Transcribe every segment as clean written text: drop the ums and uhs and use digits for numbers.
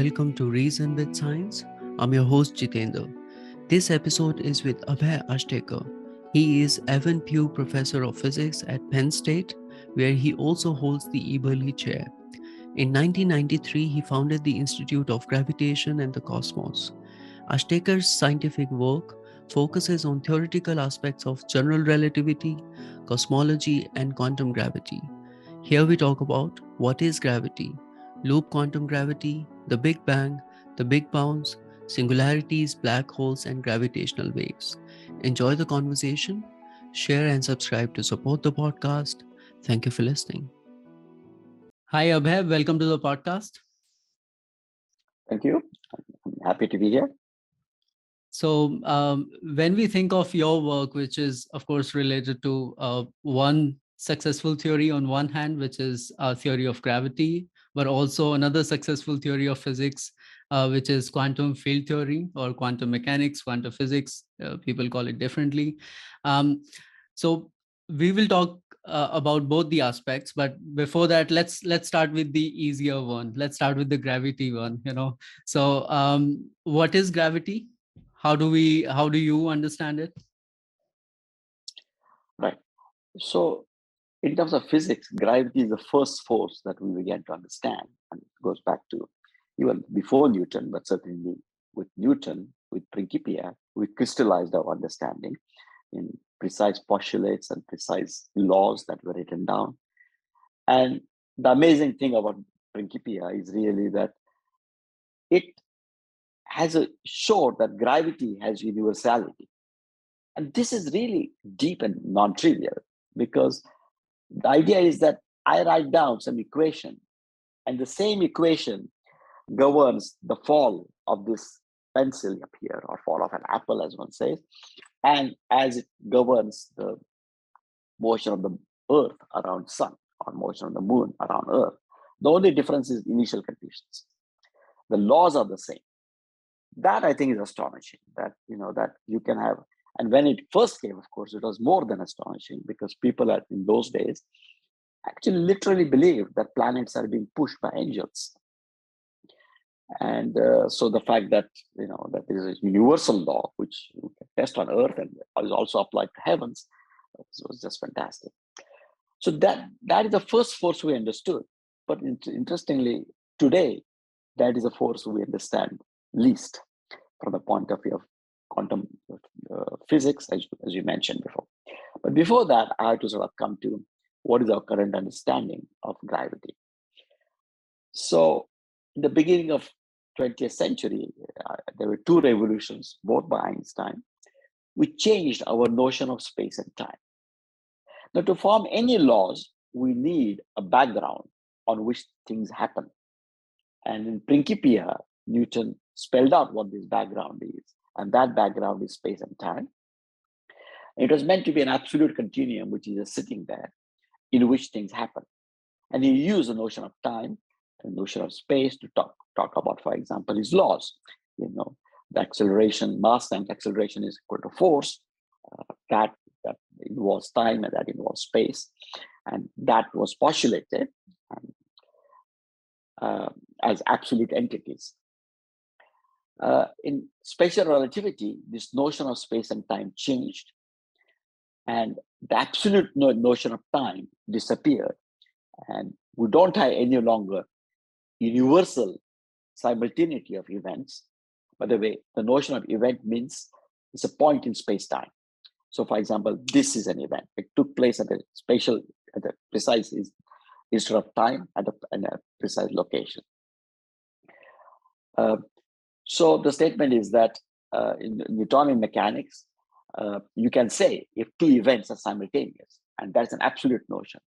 welcome to Reason with Science. I'm your host Jitendra. This episode is with Abhay Ashtekar. He is Evan Pugh Professor of Physics at Penn State, where he also holds the Eberly Chair. In 1993, he founded the Institute of Gravitation and the Cosmos. Ashtekar's scientific work focuses on theoretical aspects of general relativity, cosmology, and quantum gravity. Here we talk about what is gravity, loop quantum gravity, the Big Bang, the Big Bounce, singularities, black holes, and gravitational waves. Enjoy the conversation, share and subscribe to support the podcast. Thank you for listening. Hi, Abhay. Welcome to the podcast. Thank you. I'm happy to be here. So when we think of your work, which is, of course, related to one successful theory on one hand, which is a theory of gravity, but also another successful theory of physics, which is quantum field theory or quantum mechanics, quantum physics. People call it differently. So we will talk about both the aspects, but before that, let's start with the easier one. Let's start with the gravity one. So what is gravity? How do you understand it? Right. So in terms of physics, gravity is the first force that we began to understand. And it goes back to even before Newton, but certainly with Newton, with Principia, we crystallized our understanding in precise postulates and precise laws that were written down. And the amazing thing about Principia is really that it has showed that gravity has universality. And this is really deep and non-trivial because the idea is that I write down some equation and the same equation governs the fall of this pencil up here or fall of an apple, as one says, and as it governs the motion of the earth around sun or motion of the moon around earth. The only difference is initial conditions. The laws are the same. That I think is astonishing that you can have. And when it first came, of course, it was more than astonishing because people in those days actually literally believed that planets are being pushed by angels. And so the fact that that there is a universal law which you can test on Earth and is also applied to heavens was just fantastic. So that is the first force we understood. But interestingly, today that is a force we understand least from the point of view of quantum physics, as you mentioned before. But before that, I had to sort of come to what is our current understanding of gravity. So in the beginning of 20th century, there were two revolutions, both by Einstein, which changed our notion of space and time. Now, to form any laws, we need a background on which things happen. And in Principia, Newton spelled out what this background is. And that background is space and time. It was meant to be an absolute continuum, which is just sitting there, in which things happen. And he used the notion of time and the notion of space to talk about, for example, his laws. The acceleration, mass times acceleration is equal to force. That involves time and that involves space. And that was postulated as absolute entities. In special relativity, this notion of space and time changed, and the absolute notion of time disappeared, and we don't have any longer universal simultaneity of events. By the way, the notion of event means it's a point in space-time. So, for example, this is an event. It took place at a precise instead of time at a precise location. So the statement is that in Newtonian mechanics, you can say if two events are simultaneous, and that's an absolute notion.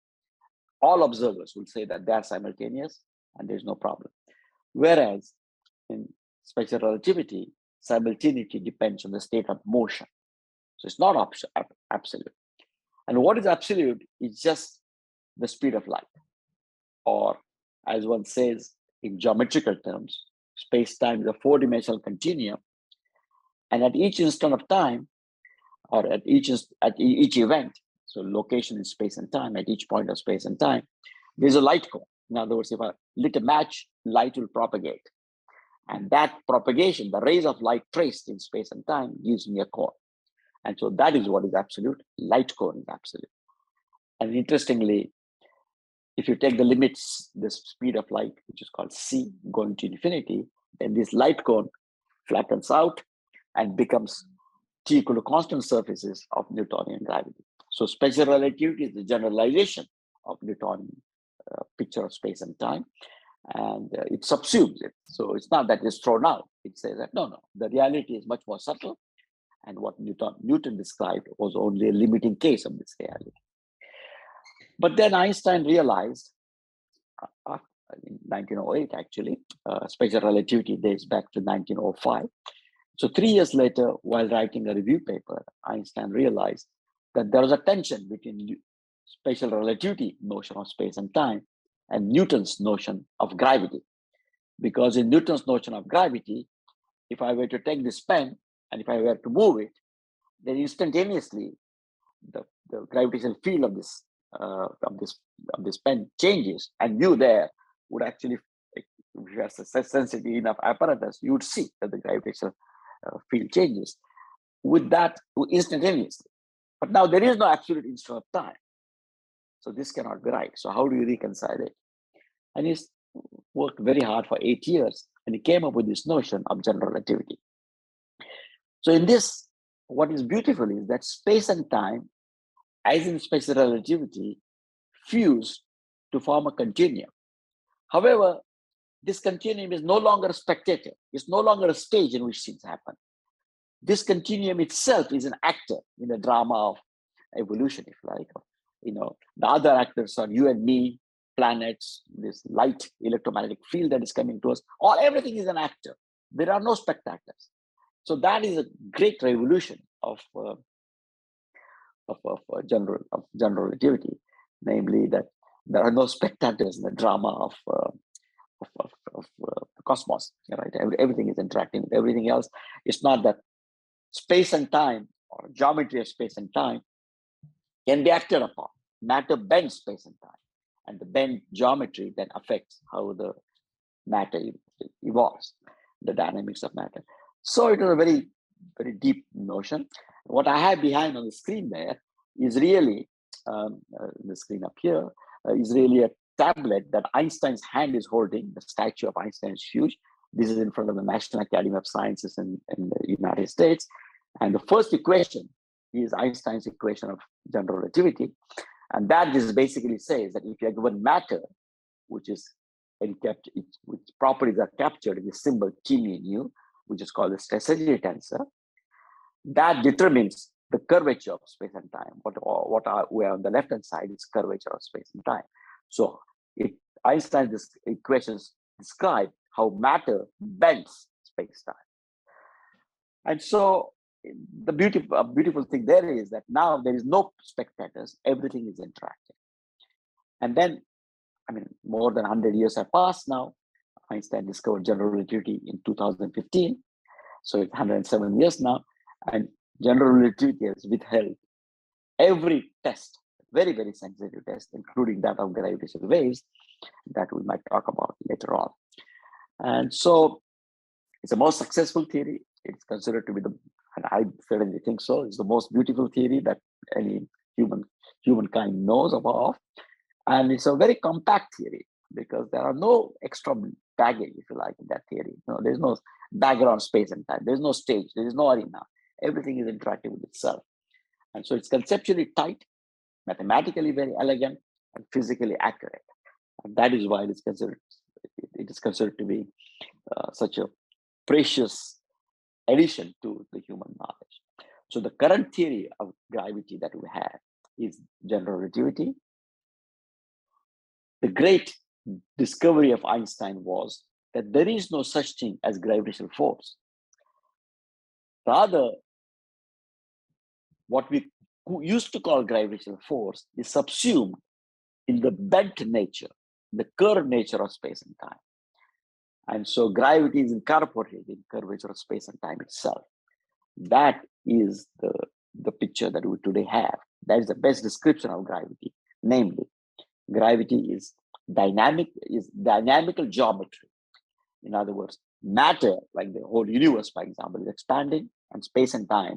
All observers will say that they are simultaneous and there's no problem. Whereas in special relativity, simultaneity depends on the state of motion. So it's not absolute. And what is absolute is just the speed of light. Or as one says in geometrical terms, space-time is a four-dimensional continuum. And at each instant of time, or at each event, so location in space and time, at each point of space and time, there's a light cone. In other words, if I lit a match, light will propagate. And that propagation, the rays of light traced in space and time, gives me a cone. And so that is what is absolute. Light cone is absolute. And interestingly, if you take the limits, the speed of light, which is called c, going to infinity, then this light cone flattens out and becomes t equal to constant surfaces of Newtonian gravity. So special relativity is the generalization of Newtonian picture of space and time, and it subsumes it. So it's not that it's thrown out. It says that no, the reality is much more subtle, and what Newton described was only a limiting case of this reality. But then Einstein realized, in 1908 actually, special relativity dates back to 1905. So 3 years later, while writing a review paper, Einstein realized that there was a tension between special relativity notion of space and time and Newton's notion of gravity. Because in Newton's notion of gravity, if I were to take this pen and if I were to move it, then instantaneously the gravitational field of this pen changes, and you there would actually, if you have a sensitive enough apparatus, you would see that the gravitational field changes with that instantaneously. But now there is no absolute instant of time. So this cannot be right. So how do you reconcile it? And he's worked very hard for 8 years, and he came up with this notion of general relativity. So in this, what is beautiful is that space and time, as in special relativity, fuse to form a continuum. However, this continuum is no longer a spectator. It's no longer a stage in which things happen. This continuum itself is an actor in the drama of evolution, if you like. The other actors are you and me, planets, this light electromagnetic field that is coming to us. Everything is an actor. There are no spectators. So that is a great revolution of general relativity, namely that there are no spectators in the drama of the cosmos. Right? Everything is interacting with everything else. It's not that space and time or geometry of space and time can be acted upon. Matter bends space and time, and the bend geometry then affects how the matter evolves, the dynamics of matter. So it was a very, very deep notion. What I have behind on the screen there is really, the screen up here, is really a tablet that Einstein's hand is holding. The statue of Einstein is huge. This is in front of the National Academy of Sciences in the United States. And the first equation is Einstein's equation of general relativity. And that just basically says that if you are given matter, which properties are captured in the symbol T mu, which is called the stress energy tensor, that determines the curvature of space and time. Where on the left-hand side is curvature of space and time. So Einstein's equations describe how matter bends space-time. And so the beautiful thing there is that now there is no spectators, everything is interacting. And then, more than 100 years have passed now. Einstein discovered general relativity in 2015. So it's 107 years now. And general relativity has withheld every test, very, very sensitive test, including that of gravitational waves that we might talk about later on. And so it's the most successful theory. It's considered to be and I certainly think so, it's the most beautiful theory that any humankind knows about. And it's a very compact theory because there are no extra baggage, if you like, in that theory. There's no background space and time. There's no stage. There is no arena. Everything is interacting with itself. And so it's conceptually tight, mathematically very elegant, and physically accurate. And that is why it is considered to be such a precious addition to the human knowledge. So the current theory of gravity that we have is general relativity. The great discovery of Einstein was that there is no such thing as gravitational force. Rather, what we used to call gravitational force is subsumed in the bent nature, the curved nature of space and time. And so gravity is incorporated in curvature of space and time itself. That is the picture that we today have. That is the best description of gravity. Namely, gravity is dynamical geometry. In other words, matter, like the whole universe, for example, is expanding, and space and time,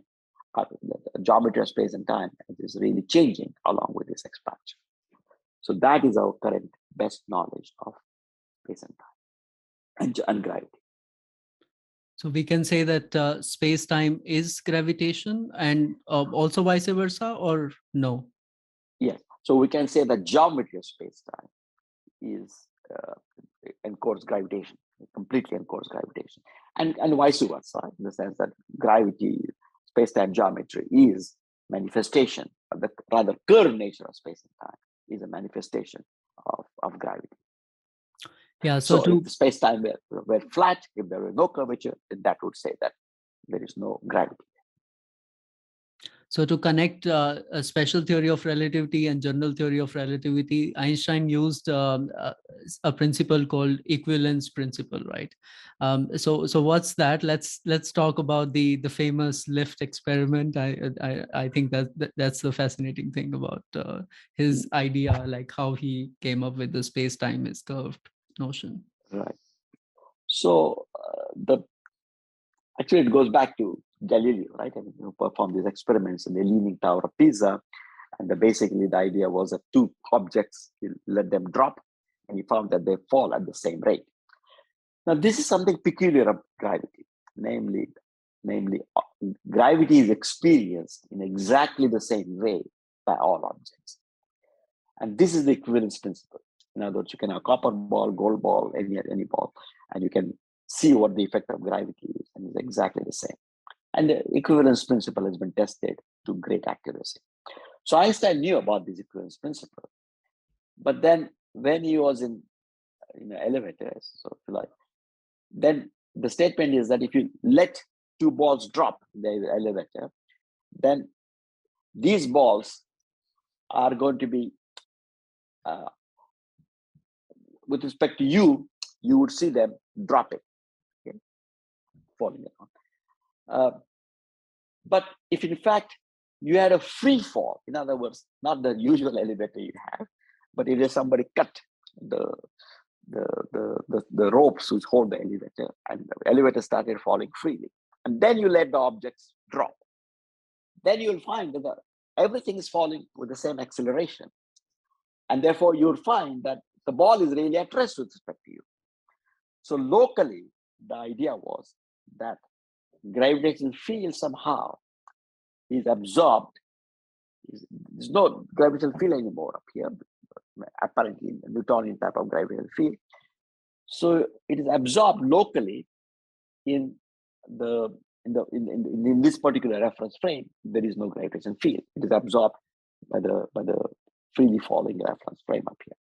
the geometry of space and time is really changing along with this expansion. So that is our current best knowledge of space and time and gravity. So we can say that space-time is gravitation, and also vice versa, or no? Yes. So we can say that geometry of space-time is encodes gravitation, completely encodes gravitation, and vice versa, in the sense that gravity, space-time geometry is manifestation, of the rather curved nature of space and time is a manifestation of gravity. Yeah. So if the space-time were flat, if there were no curvature, then that would say that there is no gravity. So to connect a special theory of relativity and general theory of relativity, Einstein used a principle called equivalence principle, right? So what's that? Let's talk about the famous lift experiment. I think that's the fascinating thing about his idea, like how he came up with the space-time is curved notion. Right. So actually it goes back to Galileo, right? I mean, who performed these experiments in the Leaning Tower of Pisa. And basically the idea was that two objects, you let them drop, and he found that they fall at the same rate. Now, this is something peculiar of gravity, namely, gravity is experienced in exactly the same way by all objects. And this is the equivalence principle. In other words, you can have a copper ball, gold ball, any ball, and you can see what the effect of gravity is, and it's exactly the same. And the equivalence principle has been tested to great accuracy. So Einstein knew about this equivalence principle, but then when he was in elevators, so if you like, then the statement is that if you let two balls drop in the elevator, then these balls are going to be, with respect to you, you would see them dropping, okay, falling down. But if in fact you had a free fall, in other words, not the usual elevator you have, but if somebody cut the ropes which hold the elevator, and the elevator started falling freely, and then you let the objects drop, then you'll find that everything is falling with the same acceleration, and therefore you'll find that the ball is really at rest with respect to you. So locally, the idea was that gravitational field somehow is absorbed. There's no gravitational field anymore up here, apparently a Newtonian type of gravitational field. So it is absorbed locally in this particular reference frame. There is no gravitational field. It is absorbed by the freely falling reference frame up here.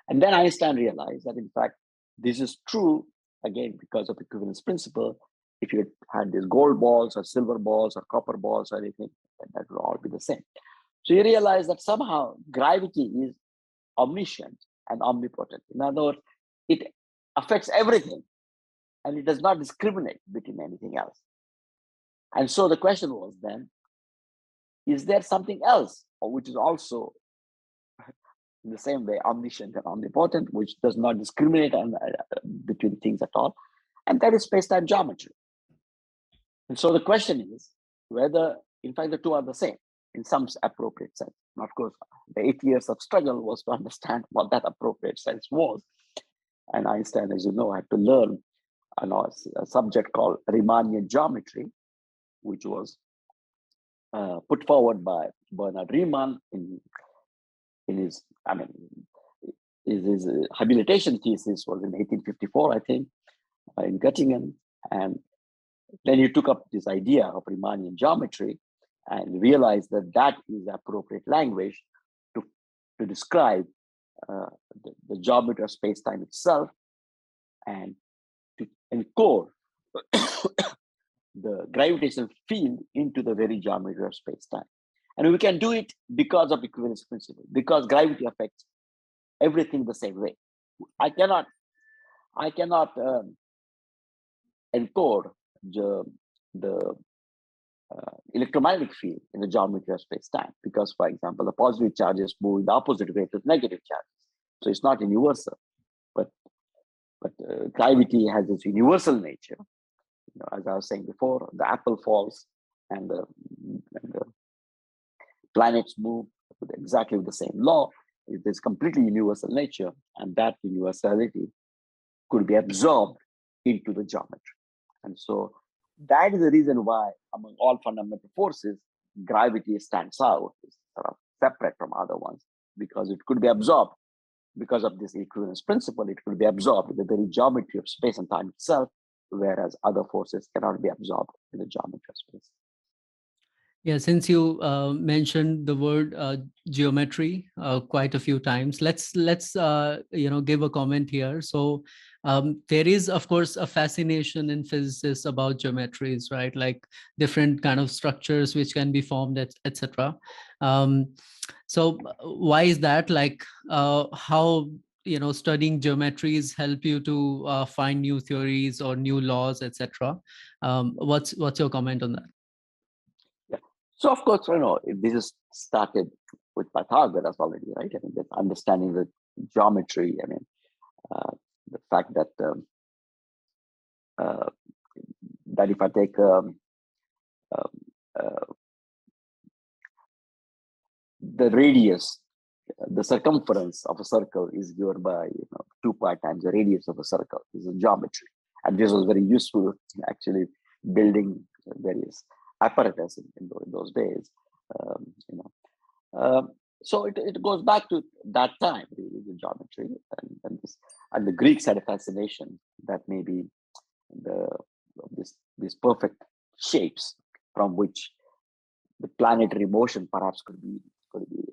And then Einstein realized that in fact this is true again because of equivalence principle. If you had these gold balls or silver balls or copper balls or anything, that would all be the same. So you realize that somehow gravity is omniscient and omnipotent. In other words, it affects everything and it does not discriminate between anything else. And so the question was then, is there something else which is also in the same way omniscient and omnipotent, which does not discriminate between things at all? And that is space-time geometry. And so the question is whether, in fact, the two are the same in some appropriate sense. And of course, the 8 years of struggle was to understand what that appropriate sense was. And Einstein, as you know, had to learn a subject called Riemannian geometry, which was put forward by Bernard Riemann in his habilitation thesis was in 1854, I think, in Göttingen. And then he took up this idea of Riemannian geometry and realized that that is the appropriate language to describe the geometry of space-time itself and to encode the gravitational field into the very geometry of space-time. And we can do it because of equivalence principle, because gravity affects everything the same way. I cannot encode the electromagnetic field in the geometry of space-time because, for example, the positive charges move in the opposite way to negative charges. So it's not universal. But But gravity has its universal nature. As I was saying before, the apple falls and the planets move with exactly the same law. It is completely universal nature, and that universality could be absorbed into the geometry. And so that is the reason why, among all fundamental forces, gravity stands out, is sort of separate from other ones, because it could be absorbed. Because of this equivalence principle, it could be absorbed in the very geometry of space and time itself, whereas other forces cannot be absorbed in the geometry of space. Yeah, since you mentioned the word geometry quite a few times, let's give a comment here. So there is, of course, a fascination in physicists about geometries, right? Like different kind of structures which can be formed, etc. So why is that? Like how studying geometries help you to find new theories or new laws, etc. What's your comment on that? Yeah. So of course, this is started with Pythagoras already, right? I mean, understanding the geometry. I mean, the fact that uh, that if I take um, uh, the radius, the circumference of a circle is given by 2 pi times the radius of a circle. This is geometry, and this was very useful in actually building various apparatus in those days. Um, you know, so it goes back to that time, really, the geometry, and the Greeks had a fascination that maybe the these perfect shapes from which the planetary motion perhaps could be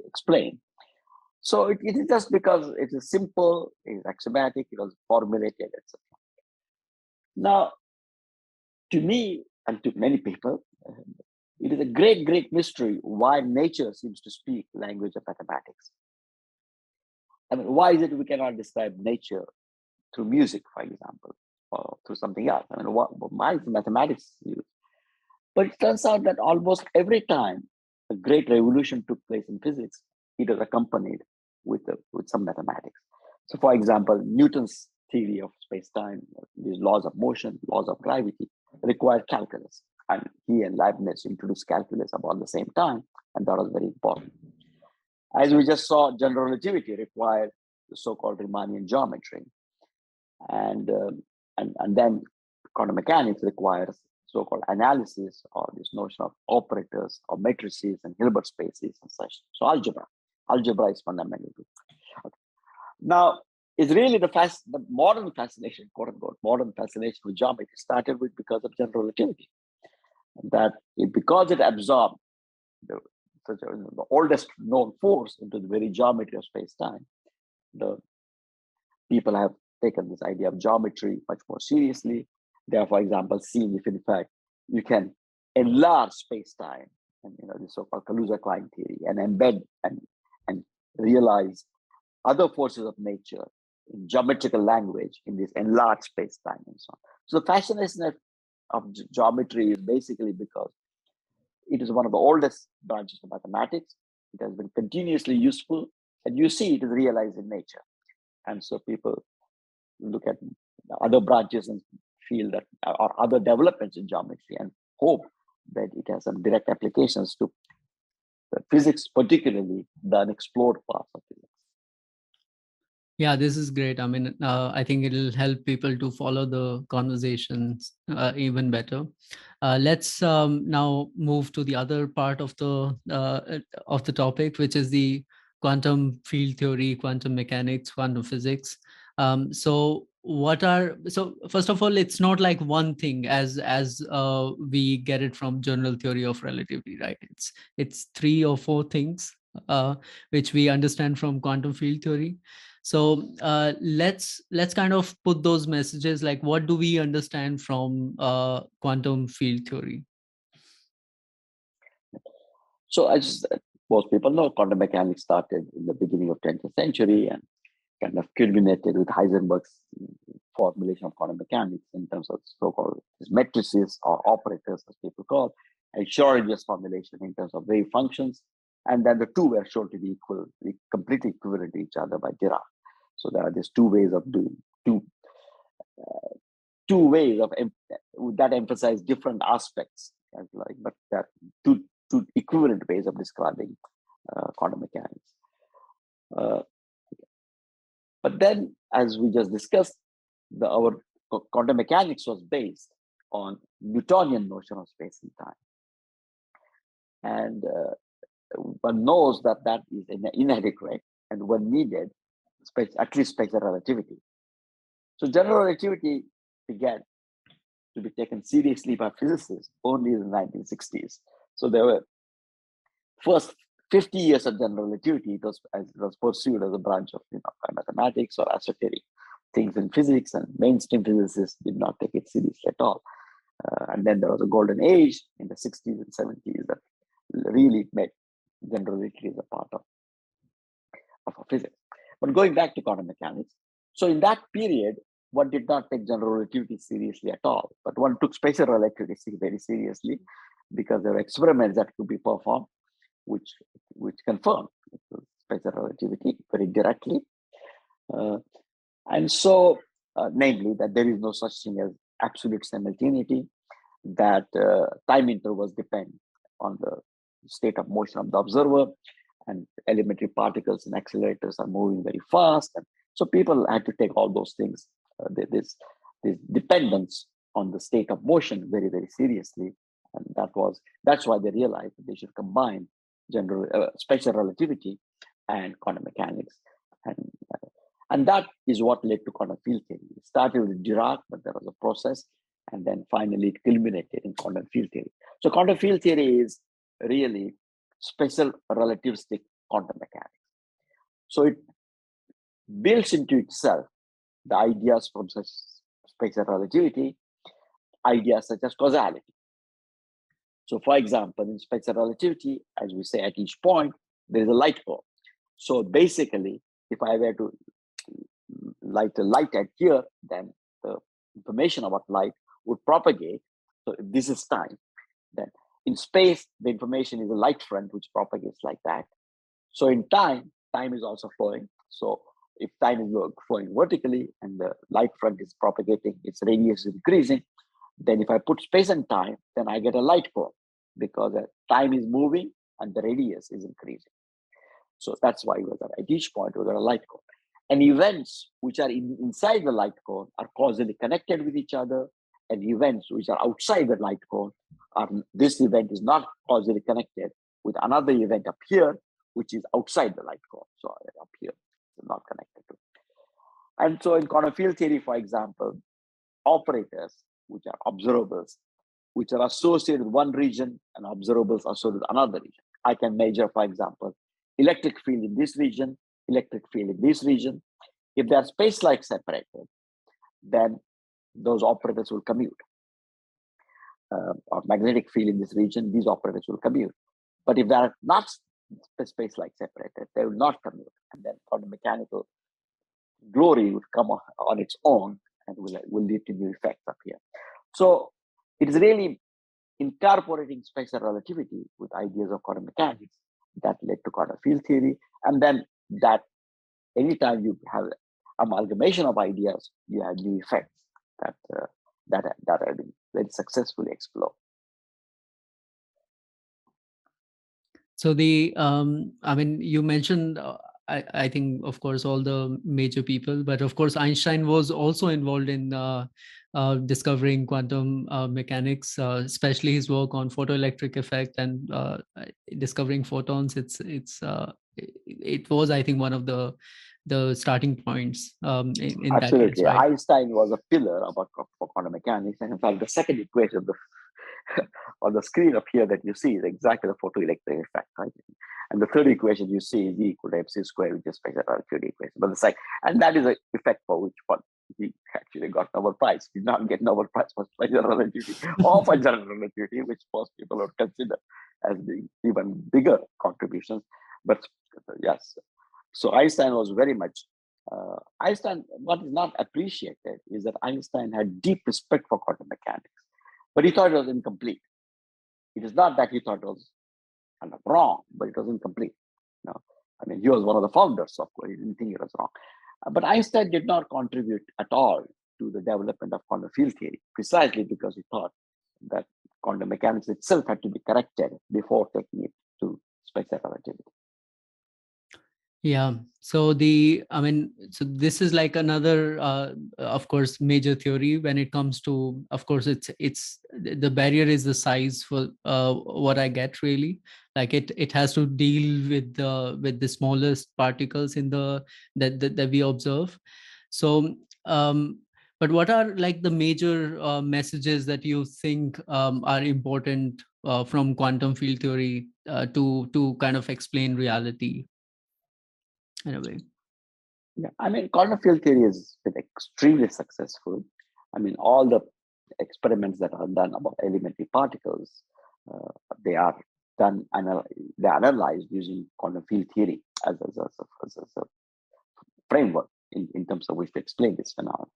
explained. So it is just because it is simple, it is axiomatic, it was formulated, etc. Now, to me and to many people, it is a great, great mystery why nature seems to speak language of mathematics. I mean, why is it we cannot describe nature through music, for example, or through something else? I mean, why is mathematics used? But it turns out that almost every time a great revolution took place in physics, it was accompanied with some mathematics. So, for example, Newton's theory of space-time, these laws of motion, laws of gravity, required calculus. And he and Leibniz introduced calculus about the same time, and that was very important. As we just saw, general relativity required the so-called Riemannian geometry. And then quantum mechanics requires so-called analysis, or this notion of operators or matrices and Hilbert spaces and such. So algebra is fundamental. Okay. Now, it's really the modern fascination, quote unquote, modern fascination with geometry started with because of general relativity. Because it absorbed the oldest known force into the very geometry of space-time, the people have taken this idea of geometry much more seriously. They have, for example, seen if in fact you can enlarge space-time, and the so-called Kaluza-Klein theory, and embed and realize other forces of nature in geometrical language in this enlarged space-time and so on. So the fascination of geometry is basically because it is one of the oldest branches of mathematics. It has been continuously useful, and you see it is realized in nature. And so people look at other branches and feel that, or other developments in geometry, and hope that it has some direct applications to physics, particularly the unexplored parts of physics. Yeah, this is great. I mean, I think it'll help people to follow the conversations even better. Let's now move to the other part of the topic, which is the quantum field theory, quantum mechanics, quantum physics. So first of all, it's not like one thing as we get it from general theory of relativity, right? It's 3 or 4 things which we understand from quantum field theory. So let's kind of put those messages, like what do we understand from quantum field theory? So as most people know, quantum mechanics started in the beginning of 20th century and kind of culminated with Heisenberg's formulation of quantum mechanics in terms of so-called matrices or operators, as people call, and Schrödinger's formulation in terms of wave functions. And then the two were shown to be completely equivalent to each other by Dirac. So there are these two ways of doing two two ways of that emphasize different aspects, but that two equivalent ways of describing quantum mechanics. But then, as we just discussed, our quantum mechanics was based on Newtonian notion of space and time, and one knows that that is inadequate, and one needed at least special relativity. So general relativity began to be taken seriously by physicists only in the 1960s. So there were first 50 years of general relativity. It was pursued as a branch of mathematics or esoteric things in physics, and mainstream physicists did not take it seriously at all. And then there was a golden age in the 60s and 70s that really made general relativity as a part of physics. But going back to quantum mechanics, so in that period, one did not take general relativity seriously at all, but one took special relativity very seriously because there were experiments that could be performed which confirmed special relativity very directly. And so, namely, that there is no such thing as absolute simultaneity, that time intervals depend on the state of motion of the observer, and elementary particles and accelerators are moving very fast. And so people had to take all those things, this dependence on the state of motion very, very seriously. And that's why they realized that they should combine special relativity and quantum mechanics. And that is what led to quantum field theory. It started with Dirac, but there was a process, and then finally it culminated in quantum field theory. So quantum field theory is really special relativistic quantum mechanics. So it builds into itself the ideas from such special relativity, ideas such as causality. So for example, in special relativity, as we say, at each point, there is a light cone. So basically, if I were to light a light at here, then the information about light would propagate. So if this is time, then in space, the information is a light front which propagates like that. So in time is also flowing. So if time is flowing vertically and the light front is propagating, its radius is increasing, then if I put space and time, then I get a light cone because time is moving and the radius is increasing. So that's why at each point we got a light cone. And events which are inside the light cone are causally connected with each other, and events which are outside the light cone this event is not causally connected with another event up here, which is outside the light cone. So up here, it's not connected to. And so in quantum field theory, for example, operators, which are observables, which are associated with one region, and observables associated with another region. I can measure, for example, electric field in this region, electric field in this region. If they are space-like separated, then those operators will commute. Or magnetic field in this region, these operators will commute. But if they are not space-like separated, they will not commute. And then quantum mechanical glory would come on its own and will lead to new effects up here. So it is really incorporating special relativity with ideas of quantum mechanics that led to quantum field theory. And then that anytime you have amalgamation of ideas, you have new effects that have been very successfully explored. So you mentioned, I think, of course, all the major people, but of course, Einstein was also involved in discovering quantum mechanics, especially his work on photoelectric effect and discovering photons. It was, I think, one of the starting points in Absolutely. that case, right? Einstein was a pillar for quantum mechanics. And in fact, the second equation on the screen up here that you see is exactly the photoelectric effect, right? And the third equation you see is E equal to MC squared, which is special relativity equation. But and that is an effect for which one he actually got Nobel Prize. He did not get Nobel Prize for special relativity or for general relativity, which most people would consider as being even bigger contributions. But yes, so Einstein was very much Einstein. What is not appreciated is that Einstein had deep respect for quantum mechanics, but he thought it was incomplete. It is not that he thought it was kind of wrong, but it was incomplete. I mean, he was one of the founders, of course. He didn't think it was wrong. But Einstein did not contribute at all to the development of quantum field theory, precisely because he thought that quantum mechanics itself had to be corrected before taking it to special relativity. Yeah. So so this is like another, of course, major theory when it comes to, of course, it's the barrier is the size for what I get really. Like it has to deal with the smallest particles in that we observe. So, but what are like the major messages that you think are important from quantum field theory to kind of explain reality in a way? Yeah, I mean, quantum field theory has been extremely successful. I mean, all the experiments that are done about elementary particles, uh, they are done, they are analyzed using quantum field theory as a framework in terms of which to explain this phenomenon.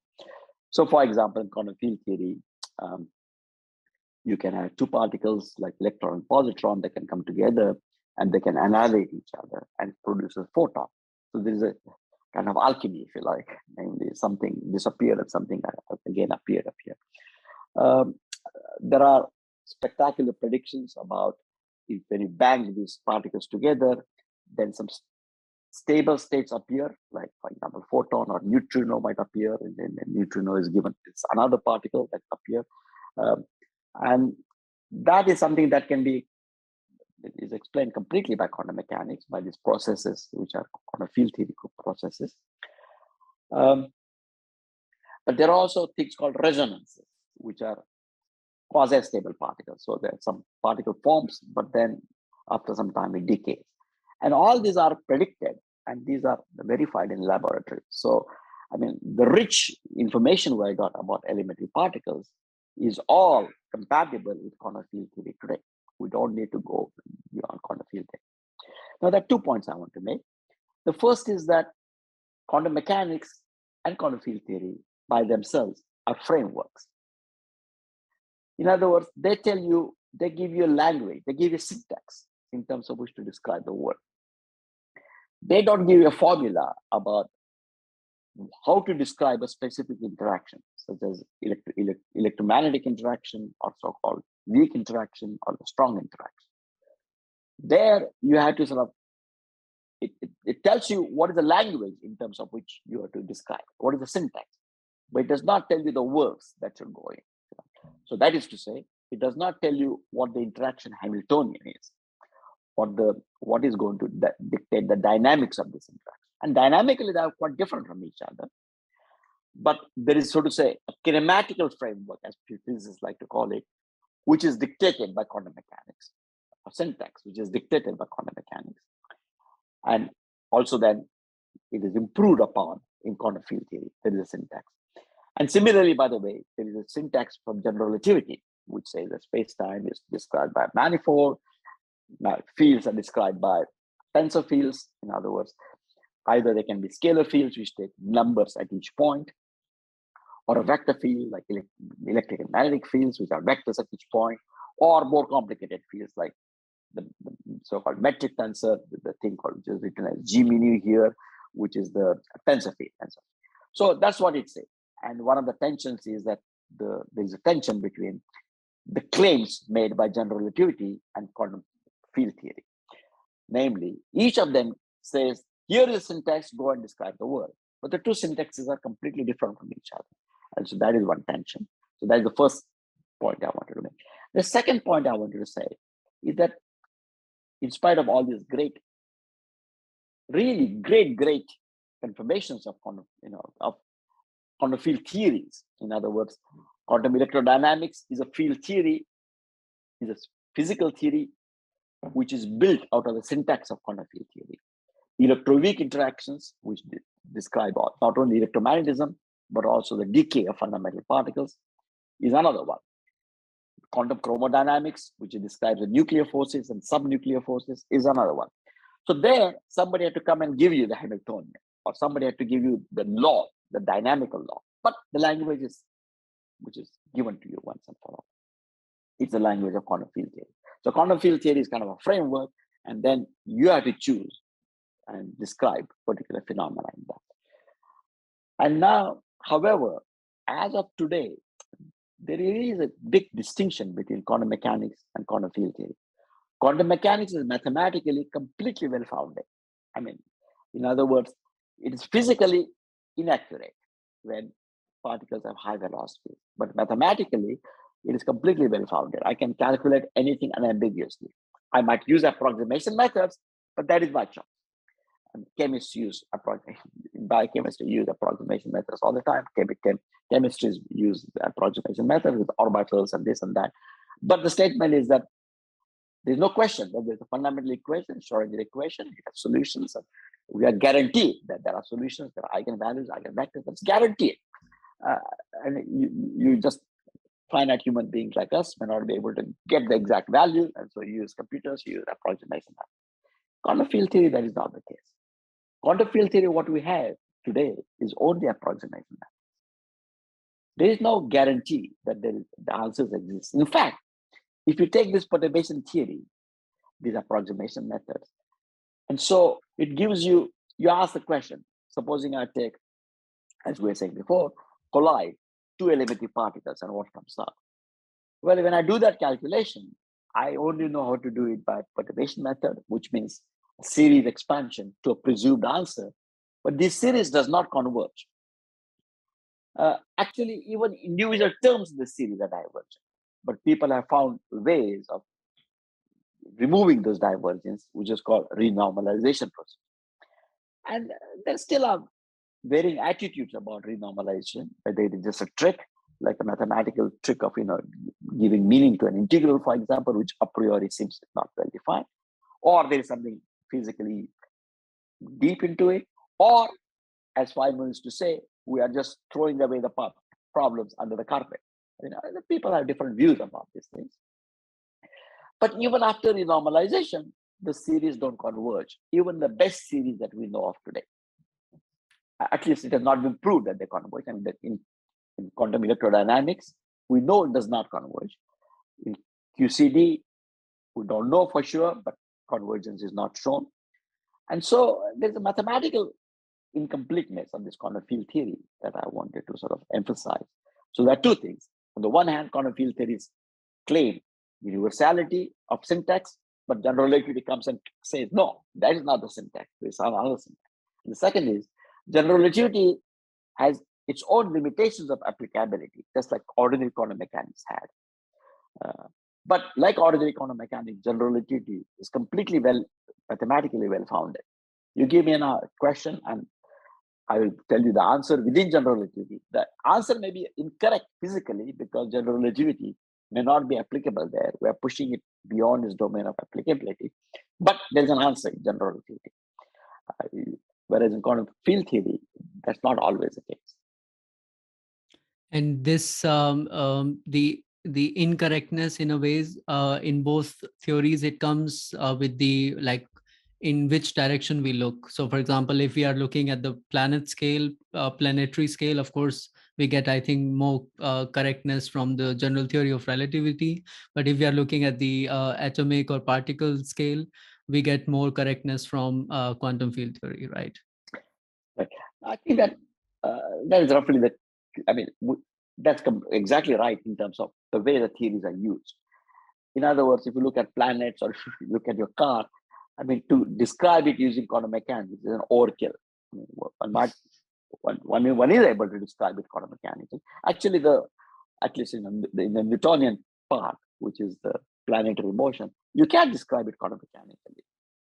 So, for example, in quantum field theory, um, you can have two particles like electron and positron that can come together and they can annihilate each other and produce a photon. So there is a kind of alchemy, if you like, namely something disappeared and something again appeared up here. Um, there are spectacular predictions about if when you bang these particles together, then some stable states appear, like for example, photon or neutrino might appear, and then the neutrino is given, it's another particle that appear. Um, and that is something that can be is explained completely by quantum mechanics, by these processes, which are quantum field theory processes. Um, but there are also things called resonances, which are quasi-stable particles. So there are some particle forms, but then after some time it decays. And all these are predicted, and these are verified in laboratory. So, I mean, the rich information we got about elementary particles is all compatible with quantum field theory today. We don't need to go beyond quantum field theory. Now, there are 2 points I want to make. The first is that quantum mechanics and quantum field theory by themselves are frameworks. In other words, they give you a language, they give you syntax in terms of which to describe the world. They don't give you a formula about how to describe a specific interaction, such as electromagnetic interaction or so-called weak interaction or the strong interaction. There, you have to sort of, it tells you what is the language in terms of which you have to describe, what is the syntax, but it does not tell you the verbs that should go in. So that is to say, it does not tell you what the interaction Hamiltonian is, what is going to dictate the dynamics of this interaction. And dynamically, they are quite different from each other. But there is, so to say, a kinematical framework, as physicists like to call it, which is dictated by quantum mechanics, or syntax, which is dictated by quantum mechanics. And also then it is improved upon in quantum field theory. There is a syntax. And similarly, by the way, there is a syntax from general relativity, which says that space-time is described by a manifold. Now, fields are described by tensor fields. In other words, either they can be scalar fields, which take numbers at each point, or a vector field like electric and magnetic fields, which are vectors at each point, or more complicated fields like the so-called metric tensor, the thing called, which is written as G mu here, which is the tensor field tensor. So that's what it says. And one of the tensions is that there is a tension between the claims made by general relativity and quantum field theory. Namely, each of them says, here is syntax, go and describe the world. But the two syntaxes are completely different from each other. And so that is one tension. So that is the first point I wanted to make. The second point I wanted to say is that in spite of all these great, really great confirmations of quantum, of quantum field theories. In other words, quantum electrodynamics is a field theory, is a physical theory, which is built out of the syntax of quantum field theory. Electroweak interactions, which describe not only electromagnetism, but also the decay of fundamental particles, is another one. Quantum chromodynamics, which describes the nuclear forces and subnuclear forces, is another one. So there, somebody had to come and give you the Hamiltonian, or somebody had to give you the law, the dynamical law. But the language is, which is given to you once and for all. It's the language of quantum field theory. So quantum field theory is kind of a framework, and then you have to choose and describe particular phenomena in that. And now, however, as of today, there is a big distinction between quantum mechanics and quantum field theory. Quantum mechanics is mathematically completely well founded. I mean, in other words, it is physically inaccurate when particles have high velocities, but mathematically, it is completely well founded. I can calculate anything unambiguously. I might use approximation methods, but that is my choice. And chemists use biochemistry use approximation methods all the time. Chemistry use the approximation method with orbitals and this and that. But the statement is that there's no question that there's a fundamental equation, Schrodinger equation, it has solutions. And we are guaranteed that there are solutions, there are eigenvalues, eigenvectors, that's guaranteed. And you just finite human beings like us may not be able to get the exact value, and so you use computers, you use approximation methods. Quantum field theory, that is not the case. Quantum field theory, what we have today is only approximation methods. There is no guarantee that the answers exist. In fact, if you take this perturbation theory, these approximation methods, and so it gives you ask the question, supposing I take, as we were saying before, collide two elementary particles and what comes out. Well, when I do that calculation, I only know how to do it by perturbation method, which means a series expansion to a presumed answer. But this series does not converge. Actually, even individual terms in the series are divergent. But people have found ways of removing those divergences, which is called renormalization process. And there still are varying attitudes about renormalization, whether it is just a trick, like a mathematical trick of giving meaning to an integral, for example, which a priori seems not well defined, or there is something physically deep into it, or as Feynman used to say, we are just throwing away the problems under the carpet. People have different views about these things. But even after renormalization, the series don't converge. Even the best series that we know of today, at least it has not been proved that they converge. I mean, that in quantum electrodynamics, we know it does not converge. In QCD, we don't know for sure, but convergence is not shown. And so there's a mathematical incompleteness of this quantum field theory that I wanted to sort of emphasize. So there are two things. On the one hand, quantum field theories claim universality of syntax, but general relativity comes and says, no, that is not the syntax. There's another syntax. And the second is general relativity has its own limitations of applicability, just like ordinary quantum mechanics had. But like ordinary quantum mechanics, general relativity is completely mathematically well founded. You give me a question and I will tell you the answer within general relativity. The answer may be incorrect physically because general relativity may not be applicable there. We are pushing it beyond its domain of applicability, but there's an answer in general relativity. Whereas in quantum field theory, that's not always the case. And this the incorrectness in a ways in both theories, it comes with the in which direction we look. So for example, if we are looking at the planetary scale, of course we get, I think, more correctness from the general theory of relativity. But if we are looking at the atomic or particle scale, we get more correctness from quantum field theory, right? Right. I think that that is roughly the, that's exactly right in terms of the way the theories are used. In other words, if you look at planets or if you look at your car, to describe it using quantum mechanics is an overkill. One is able to describe it quantum mechanically. Actually, at least in the Newtonian part, which is the planetary motion, you can describe it quantum mechanically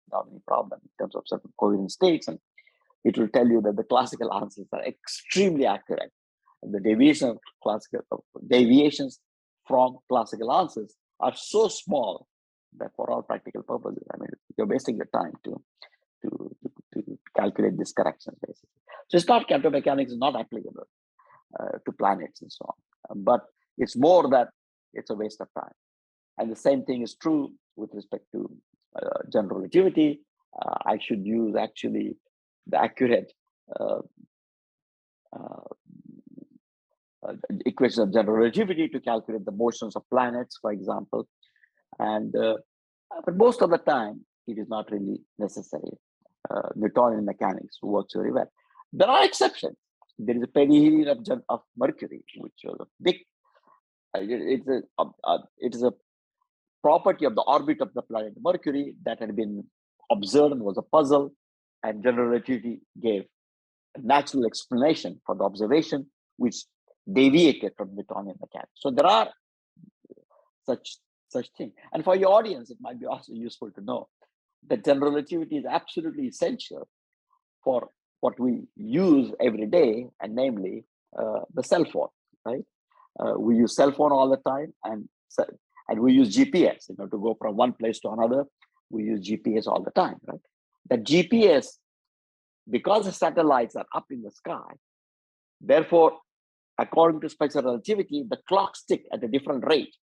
without any problem in terms of certain coherent states, and it will tell you that the classical answers are extremely accurate. And the deviations from classical answers are so small that for all practical purposes, you're wasting your time to calculate these corrections, basically. So it's not, quantum mechanics is not applicable to planets and so on, but it's more that it's a waste of time. And the same thing is true with respect to general relativity. I should use actually the accurate equation of general relativity to calculate the motions of planets, for example. And but most of the time, it is not really necessary. Newtonian mechanics works very well. There are exceptions. there is a perihelion of Mercury, which was a big. It is a property of the orbit of the planet Mercury that had been observed and was a puzzle, and general relativity gave a natural explanation for the observation, which deviated from Newtonian mechanics. So there are such things. And for your audience, it might be also useful to know that general relativity is absolutely essential for what we use every day, and namely the cell phone, right? We use cell phone all the time, and we use GPS, to go from one place to another. We use GPS all the time, right? The GPS, because the satellites are up in the sky, therefore, according to special relativity, the clocks tick at a different rate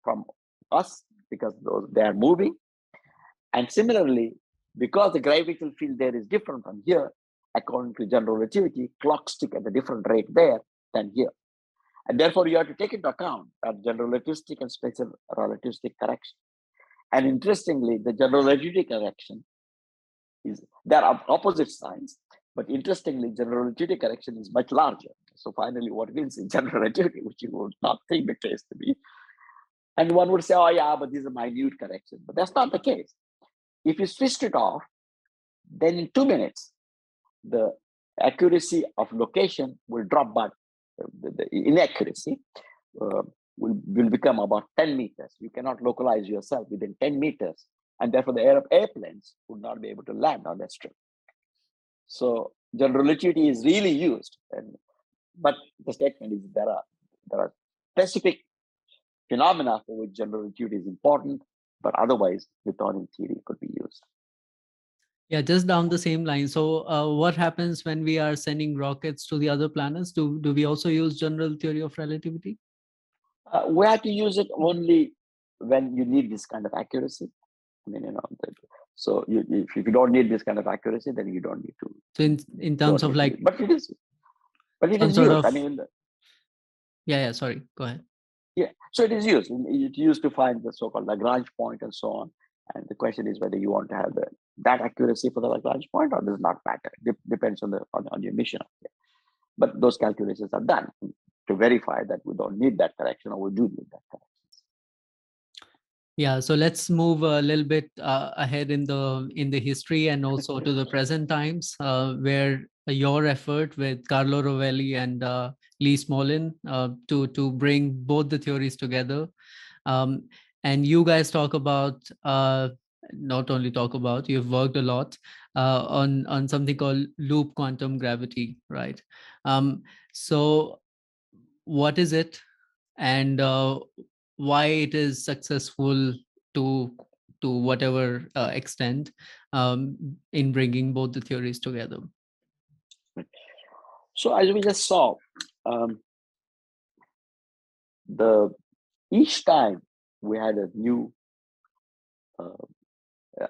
from us because they are moving. And similarly, because the gravitational field there is different from here, according to general relativity, clocks tick at a different rate there than here. And therefore, you have to take into account that general relativistic and special relativistic correction. And interestingly, the general relativity correction there are opposite signs, but interestingly, general relativity correction is much larger. So finally, what wins is general relativity, which you would not think the case to be. And one would say, oh yeah, but this is a minute correction. But that's not the case. If you switched it off, then in 2 minutes, the accuracy of location will drop, but the inaccuracy will become about 10 meters. You cannot localize yourself within 10 meters. And therefore, the airplanes would not be able to land on that strip. So general relativity is really used. But the statement is there are specific phenomena for which general relativity is important, but otherwise Newtonian theory could be used. Yeah, just down the same line. So what happens when we are sending rockets to the other planets? Do we also use general theory of relativity? We have to use it only when you need this kind of accuracy. I mean, so if you don't need this kind of accuracy, then you don't need to. So in terms of like, but it is used. I mean, yeah. Sorry, go ahead. Yeah, so it is used. It's used to find the so-called Lagrange point and so on. And the question is whether you want to have that accuracy for the Lagrange point, or does not matter. It depends on your mission. But those calculations are done to verify that we don't need that correction, or we do need that correction. Yeah, so let's move a little bit ahead in the history and also to the present times, where your effort with Carlo Rovelli and Lee Smolin to bring both the theories together, and you guys talk about not only talk about, you've worked a lot on something called loop quantum gravity, right? So what is it, and why it is successful to whatever extent in bringing both the theories together? So as we just saw, each time we had a new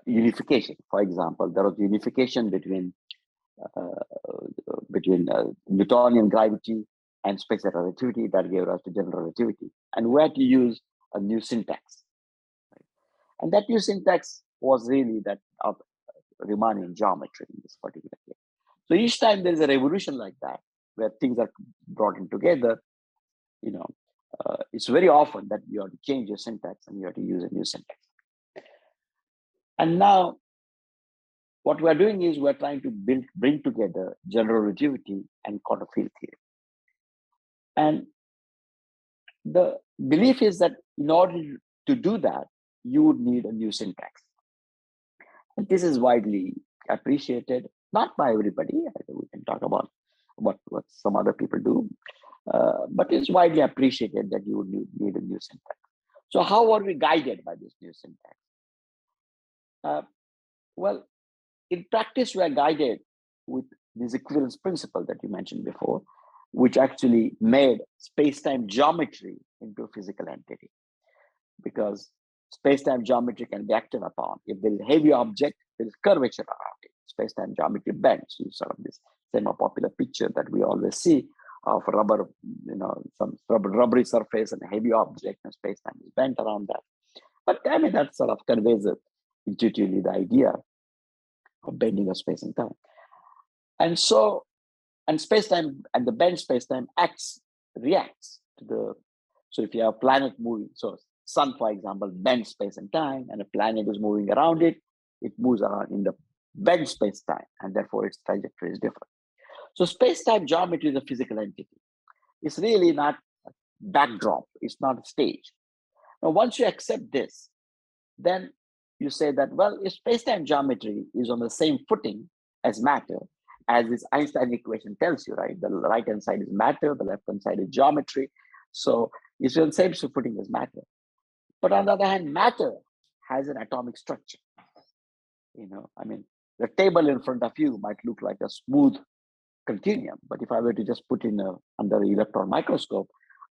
unification. For example, there was unification between Newtonian gravity and special relativity that gave rise to general relativity, and we had to use a new syntax. Right? And that new syntax was really that of Riemannian geometry in this particular case. So each time there is a revolution like that, where things are brought in together, it's very often that you have to change your syntax and you have to use a new syntax. And now, what we're doing is we're trying to bring together general relativity and quantum field theory. And the belief is that in order to do that, you would need a new syntax. And this is widely appreciated, not by everybody. We can talk about what some other people do, but it's widely appreciated that you would need a new syntax. So how are we guided by this new syntax? Well, in practice, we are guided with this equivalence principle that you mentioned before, which actually made space-time geometry into a physical entity. Because space-time geometry can be acted upon. If there is a heavy object, there is curvature around it. Space-time geometry bends. You sort of this semi-popular picture that we always see of rubber, some rubbery surface and a heavy object, and space-time is bent around that. But I mean, that sort of conveys intuitively the idea of bending of space and time. And so And space-time and the bent space-time reacts to the, so if you have a planet moving, so sun, for example, bends space and time, and a planet is moving around it, it moves around in the bent space-time, and therefore its trajectory is different. So space-time geometry is a physical entity. It's really not a backdrop. It's not a stage. Now, once you accept this, then you say that, well, if space-time geometry is on the same footing as matter, as this Einstein equation tells you, right? The right-hand side is matter, the left-hand side is geometry. So it's on the same footing as matter. But on the other hand, matter has an atomic structure. I mean, the table in front of you might look like a smooth continuum, but if I were to just put in under the electron microscope,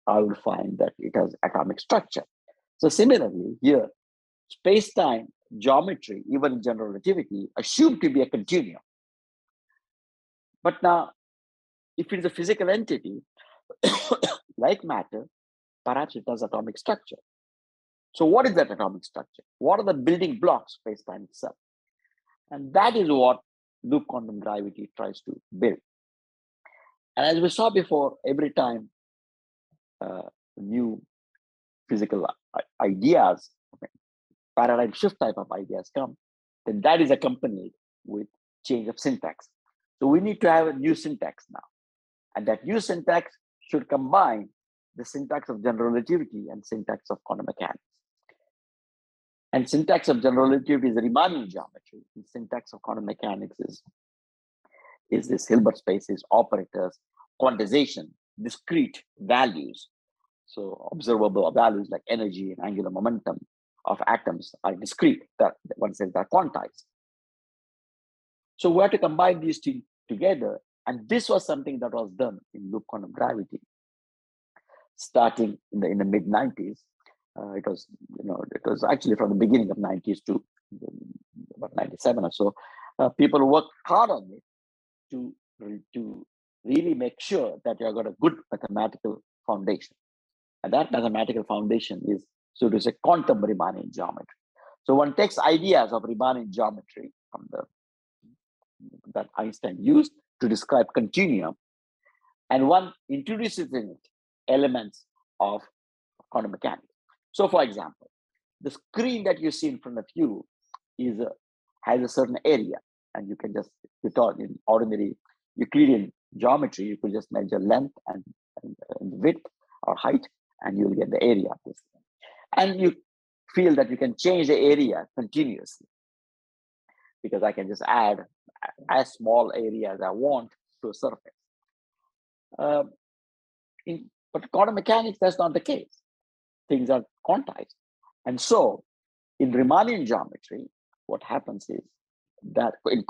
I would find that it has atomic structure. So similarly, here, space-time geometry, even in general relativity, assumed to be a continuum. But now, if it is a physical entity, like matter, perhaps it has atomic structure. So what is that atomic structure? What are the building blocks of space-time itself? And that is what loop quantum gravity tries to build. And as we saw before, every time new physical ideas, paradigm shift type of ideas come, then that is accompanied with change of syntax. So we need to have a new syntax now. And that new syntax should combine the syntax of general relativity and syntax of quantum mechanics. And syntax of general relativity is the Riemannian geometry. The syntax of quantum mechanics is this Hilbert spaces, operators, quantization, discrete values. So observable values like energy and angular momentum of atoms are discrete. That one says they're quantized. So we have to combine these two together. And this was something that was done in loop quantum gravity, starting in the mid 90s. It was actually from the beginning of 90s to about 97 or so. People worked hard on it to really make sure that you have got a good mathematical foundation. And that mathematical foundation is, so to say, quantum Riemannian geometry. So one takes ideas of Riemannian geometry that Einstein used to describe continuum, and one introduces in it elements of quantum mechanics. So, for example, the screen that you see in front of you has a certain area, and you can just, without in ordinary Euclidean geometry, you could just measure length and width or height, and you'll get the area of this thing. And you feel that you can change the area continuously, because I can just add as small area as I want to a surface. But quantum mechanics, that's not the case. Things are quantized. And so in Riemannian geometry, what happens is that in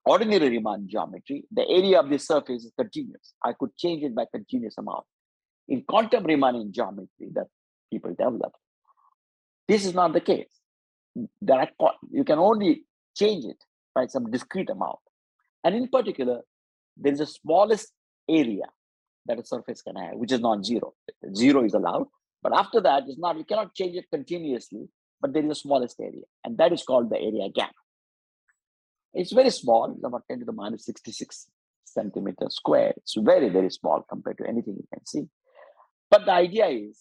ordinary Riemann geometry, the area of the surface is continuous. I could change it by continuous amount. In quantum Riemannian geometry that people develop, this is not the case. You can only change it by some discrete amount. And in particular, there is the smallest area that a surface can have, which is non-zero. Zero is allowed, but after that, it's not. You cannot change it continuously, but there is the smallest area, and that is called the area gap. It's very small. It's about 10 to the minus 66 centimeters square. It's very, very small compared to anything you can see. But the idea is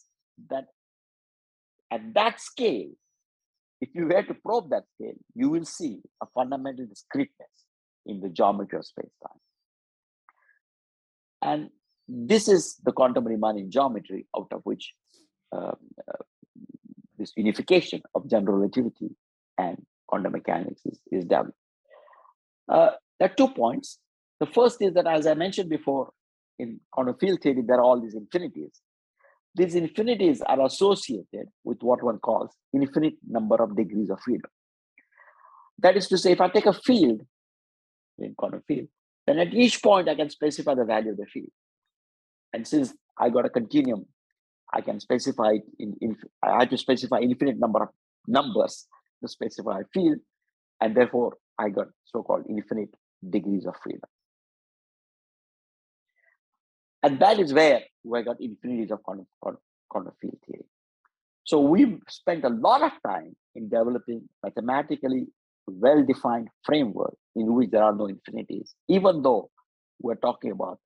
that at that scale, if you were to probe that scale, you will see a fundamental discreteness in the geometry of space-time. And this is the quantum Riemannian geometry out of which this unification of general relativity and quantum mechanics is developed. There are 2 points. The first is that, as I mentioned before, in quantum field theory, there are all these infinities. These infinities are associated with what one calls infinite number of degrees of freedom. That is to say, if I take a field in quantum field, then at each point I can specify the value of the field. And since I got a continuum, I can specify I had to specify infinite number of numbers to specify a field, and therefore I got so-called infinite degrees of freedom. And that is where we got infinities of quantum field theory. So we've spent a lot of time in developing mathematically well-defined framework in which there are no infinities, even though we're talking about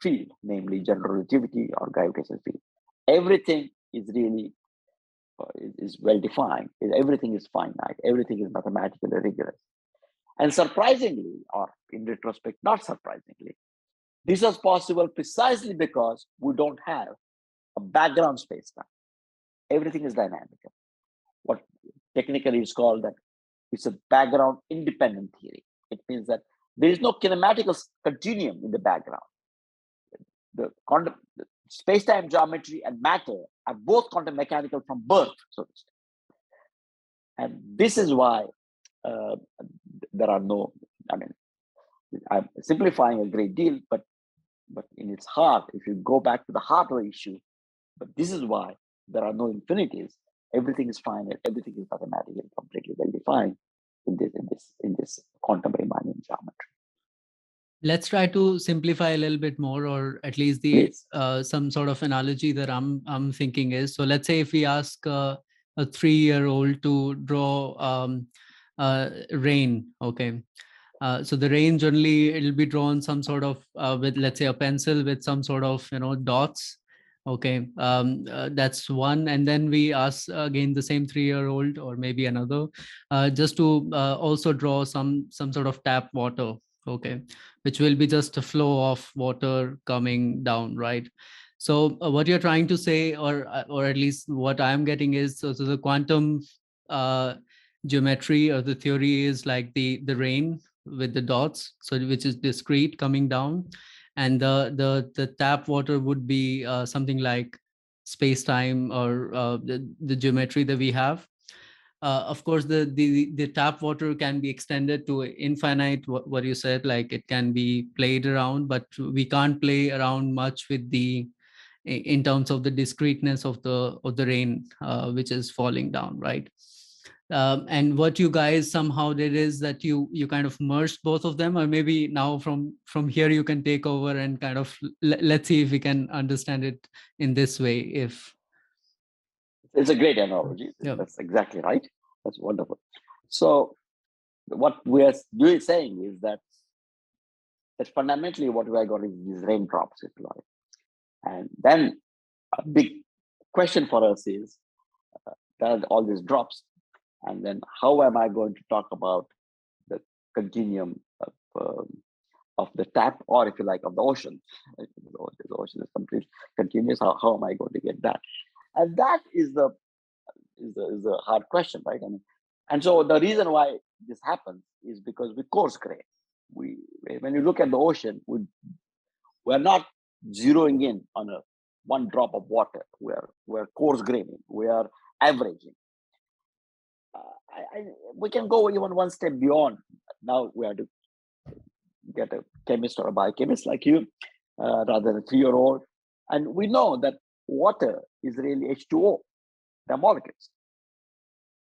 field, namely general relativity or gravitational field. Everything is really is well defined. Everything is finite. Everything is mathematically rigorous. And surprisingly, or in retrospect, not surprisingly, this was possible precisely because we don't have a background space-time. Everything is dynamic. What technically is called that it's a background independent theory. It means that there is no kinematical continuum in the background. The space-time geometry and matter are both quantum mechanical from birth, so to say. And this is why there are no, I mean, I'm simplifying a great deal, but in its heart, if you go back to the heart of the issue, but this is why there are no infinities. Everything is finite. Everything is mathematically completely well defined in this quantum Riemannian geometry. Let's try to simplify a little bit more, or at least the some sort of analogy that I'm thinking is. So let's say if we ask a 3-year-old to draw rain, okay. So the rain generally it'll be drawn some sort of with, let's say, a pencil with some sort of dots. Okay, that's one. And then we ask again the same 3-year-old or maybe another just to also draw some sort of tap water. Okay, which will be just a flow of water coming down, right? So what you're trying to say, or at least what I'm getting is, so the quantum geometry or the theory is like the rain with the dots, so which is discrete coming down, and the tap water would be something like space time, or the geometry that we have. Of course, the tap water can be extended to infinite, what you said, like it can be played around, but we can't play around much with the in terms of the discreteness of the rain which is falling down, right? And what you guys somehow did is that you kind of merged both of them, or maybe now from here you can take over and kind of let's see if we can understand it in this way. If it's a great analogy. yeah. That's exactly right. That's wonderful. So what we are saying is that fundamentally what we are got is these raindrops, if you like. And then a big question for us is there are all these drops, and then how am I going to talk about the continuum of the tap, or if you like, of the ocean? The ocean is completely continuous. How am I going to get that? And that is the hard question, right? I mean, and so the reason why this happens is because we coarse grain. When you look at the ocean, we're not zeroing in on one drop of water. We're coarse graining. We are averaging. We can go even one step beyond. Now we have to get a chemist or a biochemist like you, rather than a 3-year-old. And we know that water is really H2O. They're molecules.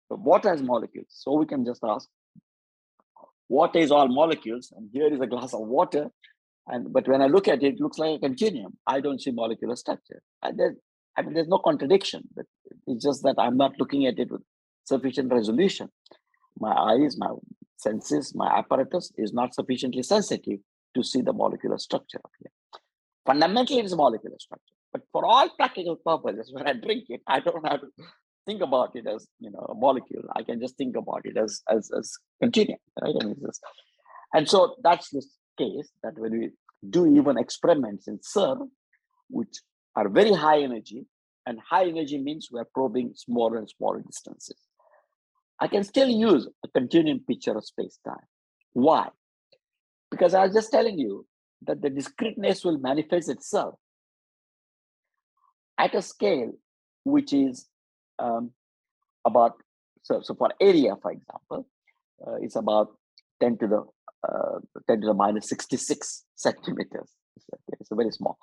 So water has molecules. So we can just ask, water is all molecules, and here is a glass of water. But when I look at it, it looks like a continuum. I don't see molecular structure. There's no contradiction. But it's just that I'm not looking at it with sufficient resolution. My eyes, my senses, my apparatus is not sufficiently sensitive to see the molecular structure of here. Fundamentally, it is a molecular structure. But for all practical purposes, when I drink it, I don't have to think about it as a molecule. I can just think about it as continuum, right? And so that's the case that when we do even experiments in CERN, which are very high energy, and high energy means we're probing smaller and smaller distances, I can still use a continuum picture of space-time. Why? Because I was just telling you that the discreteness will manifest itself at a scale which is about, so for area, for example, it's about 10 to the minus 66 centimeters. It's very small.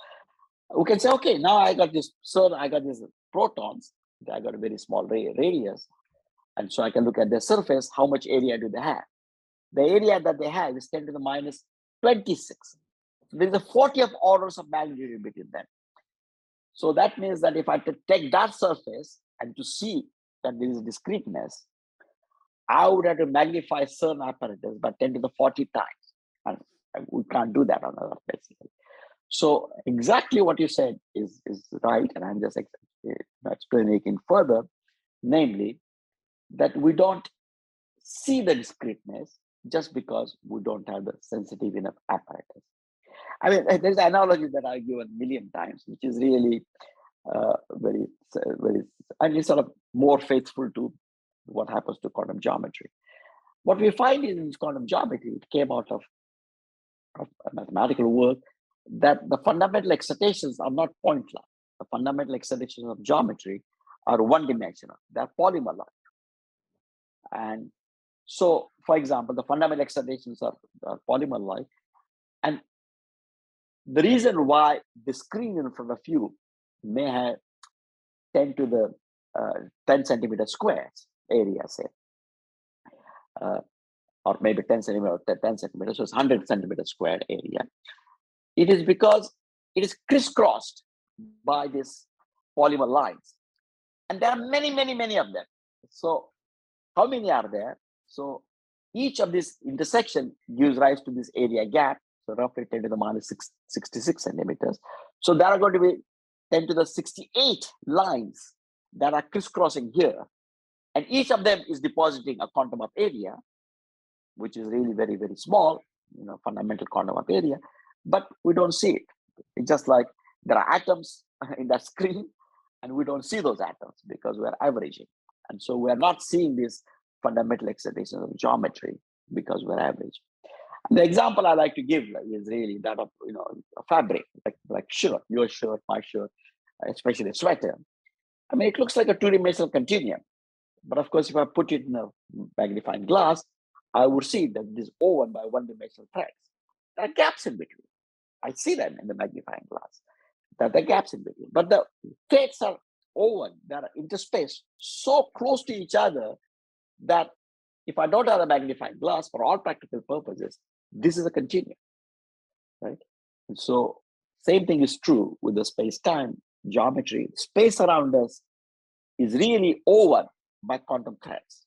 We can say, okay, now I got this, so I got these protons, I got a very small radius. And so I can look at their surface, how much area do they have? The area that they have is 10 to the minus 26. There's a 40 of orders of magnitude between them. So that means that if I take that surface and to see that there is discreteness, I would have to magnify CERN apparatus by 10 to the 40 times. And And we can't do that on Earth, basically. So exactly what you said is right, and I'm just explaining it further, namely that we don't see the discreteness just because we don't have the sensitive enough apparatus. I mean, there's an analogy that I've given a million times, which is really very, very, and it's sort of more faithful to what happens to quantum geometry. What we find in quantum geometry, it came out of mathematical work, that the fundamental excitations are not point-like. The fundamental excitations of geometry are one-dimensional. They're polymer-like. And so, for example, the fundamental excitations are polymer-like. And the reason why the screen in front of you may have 10 to the 10 centimeter squares area, say, or maybe 10 centimeters, 10 centimeters, so it's 100 centimeter square area. It is because it is crisscrossed by these polymer lines. And there are many, many, many of them. So how many are there? So each of these intersection gives rise to this area gap. So roughly 10 to the minus 66 centimeters. So there are going to be 10 to the 68 lines that are crisscrossing here. And each of them is depositing a quantum of area, which is really very, very small, fundamental quantum of area, but we don't see it. It's just like there are atoms in that screen, and we don't see those atoms because we're averaging. And so we're not seeing this fundamental excitation of geometry because we're averaging. And the example I like to give is really that of a fabric, like shirt, your shirt, my shirt, especially a sweater. I mean, it looks like a two-dimensional continuum. But of course, if I put it in a magnifying glass, I would see that it is woven by one-dimensional threads. There are gaps in between. I see them in the magnifying glass. There are gaps in between. But the threads are woven, they are interspaced so close to each other that if I don't have a magnifying glass, for all practical purposes, this is a continuum, right? And so same thing is true with the space-time geometry. Space around us is really woven by quantum threads.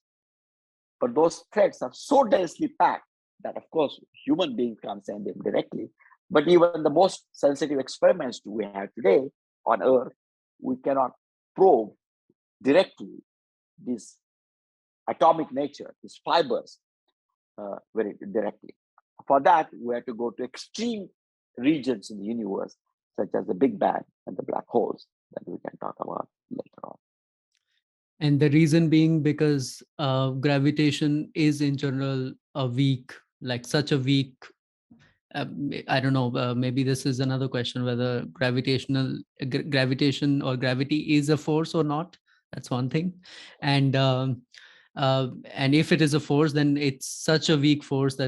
But those threads are so densely packed that, of course, human beings can't send them directly. But even the most sensitive experiments we have today on Earth, we cannot probe directly this atomic nature, these fibers, very directly. For that, we have to go to extreme regions in the universe, such as the Big Bang and the black holes that we can talk about later on. And the reason being because gravitation is in general a weak, like such a weak, I don't know, maybe this is another question, whether gravitation or gravity is a force or not. That's one thing. And if it is a force, then it's such a weak force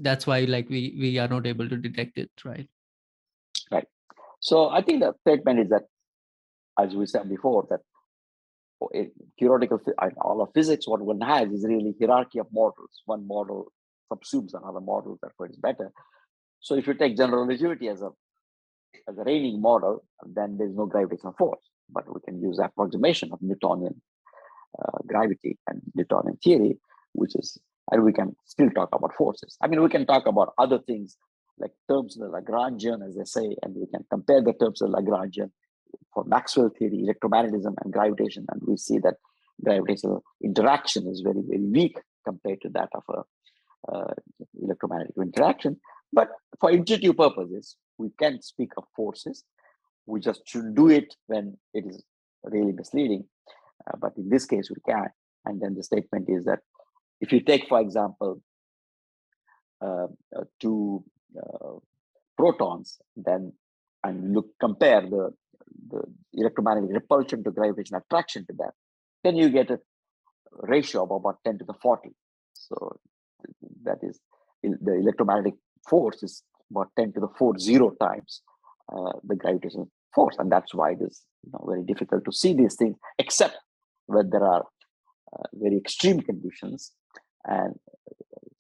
that's why like we are not able to detect it, right? Right. So I think the statement is that, as we said before, that theoretical, all of physics, what one has is really hierarchy of models. One model subsumes another model, therefore it's better. So if you take general relativity as a reigning model, then there's no gravitational force. But we can use approximation of Newtonian gravity and Newtonian theory, and we can still talk about forces. I mean, we can talk about other things like terms of the Lagrangian, as they say, and we can compare the terms of Lagrangian for Maxwell theory, electromagnetism, and gravitation, and we see that gravitational interaction is very, very weak compared to that of a electromagnetic interaction. But for intuitive purposes, we can speak of forces. We just shouldn't do it when it is really misleading. But in this case, we can. And then the statement is that if you take, for example, two protons, then and compare the electromagnetic repulsion to gravitational attraction to them, then you get a ratio of about 10 to the 40. So that is, the electromagnetic force is about 10 to the 40 times the gravitational force. And that's why it is very difficult to see these things, except when there are very extreme conditions. And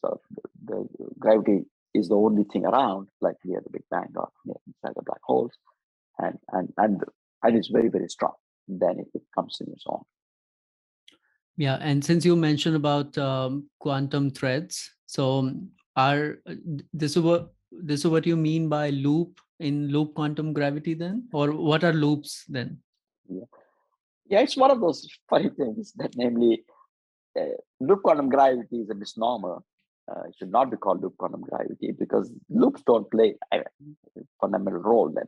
so the gravity is the only thing around, like near the Big Bang or inside the black holes. And it's very, very strong. Then it comes in its own. Yeah, and since you mentioned about quantum threads, so this is what you mean by loop in loop quantum gravity then? Or what are loops then? Yeah, yeah, it's one of those funny things that, namely, loop quantum gravity is a misnomer. It should not be called loop quantum gravity because loops don't play a fundamental role. Then,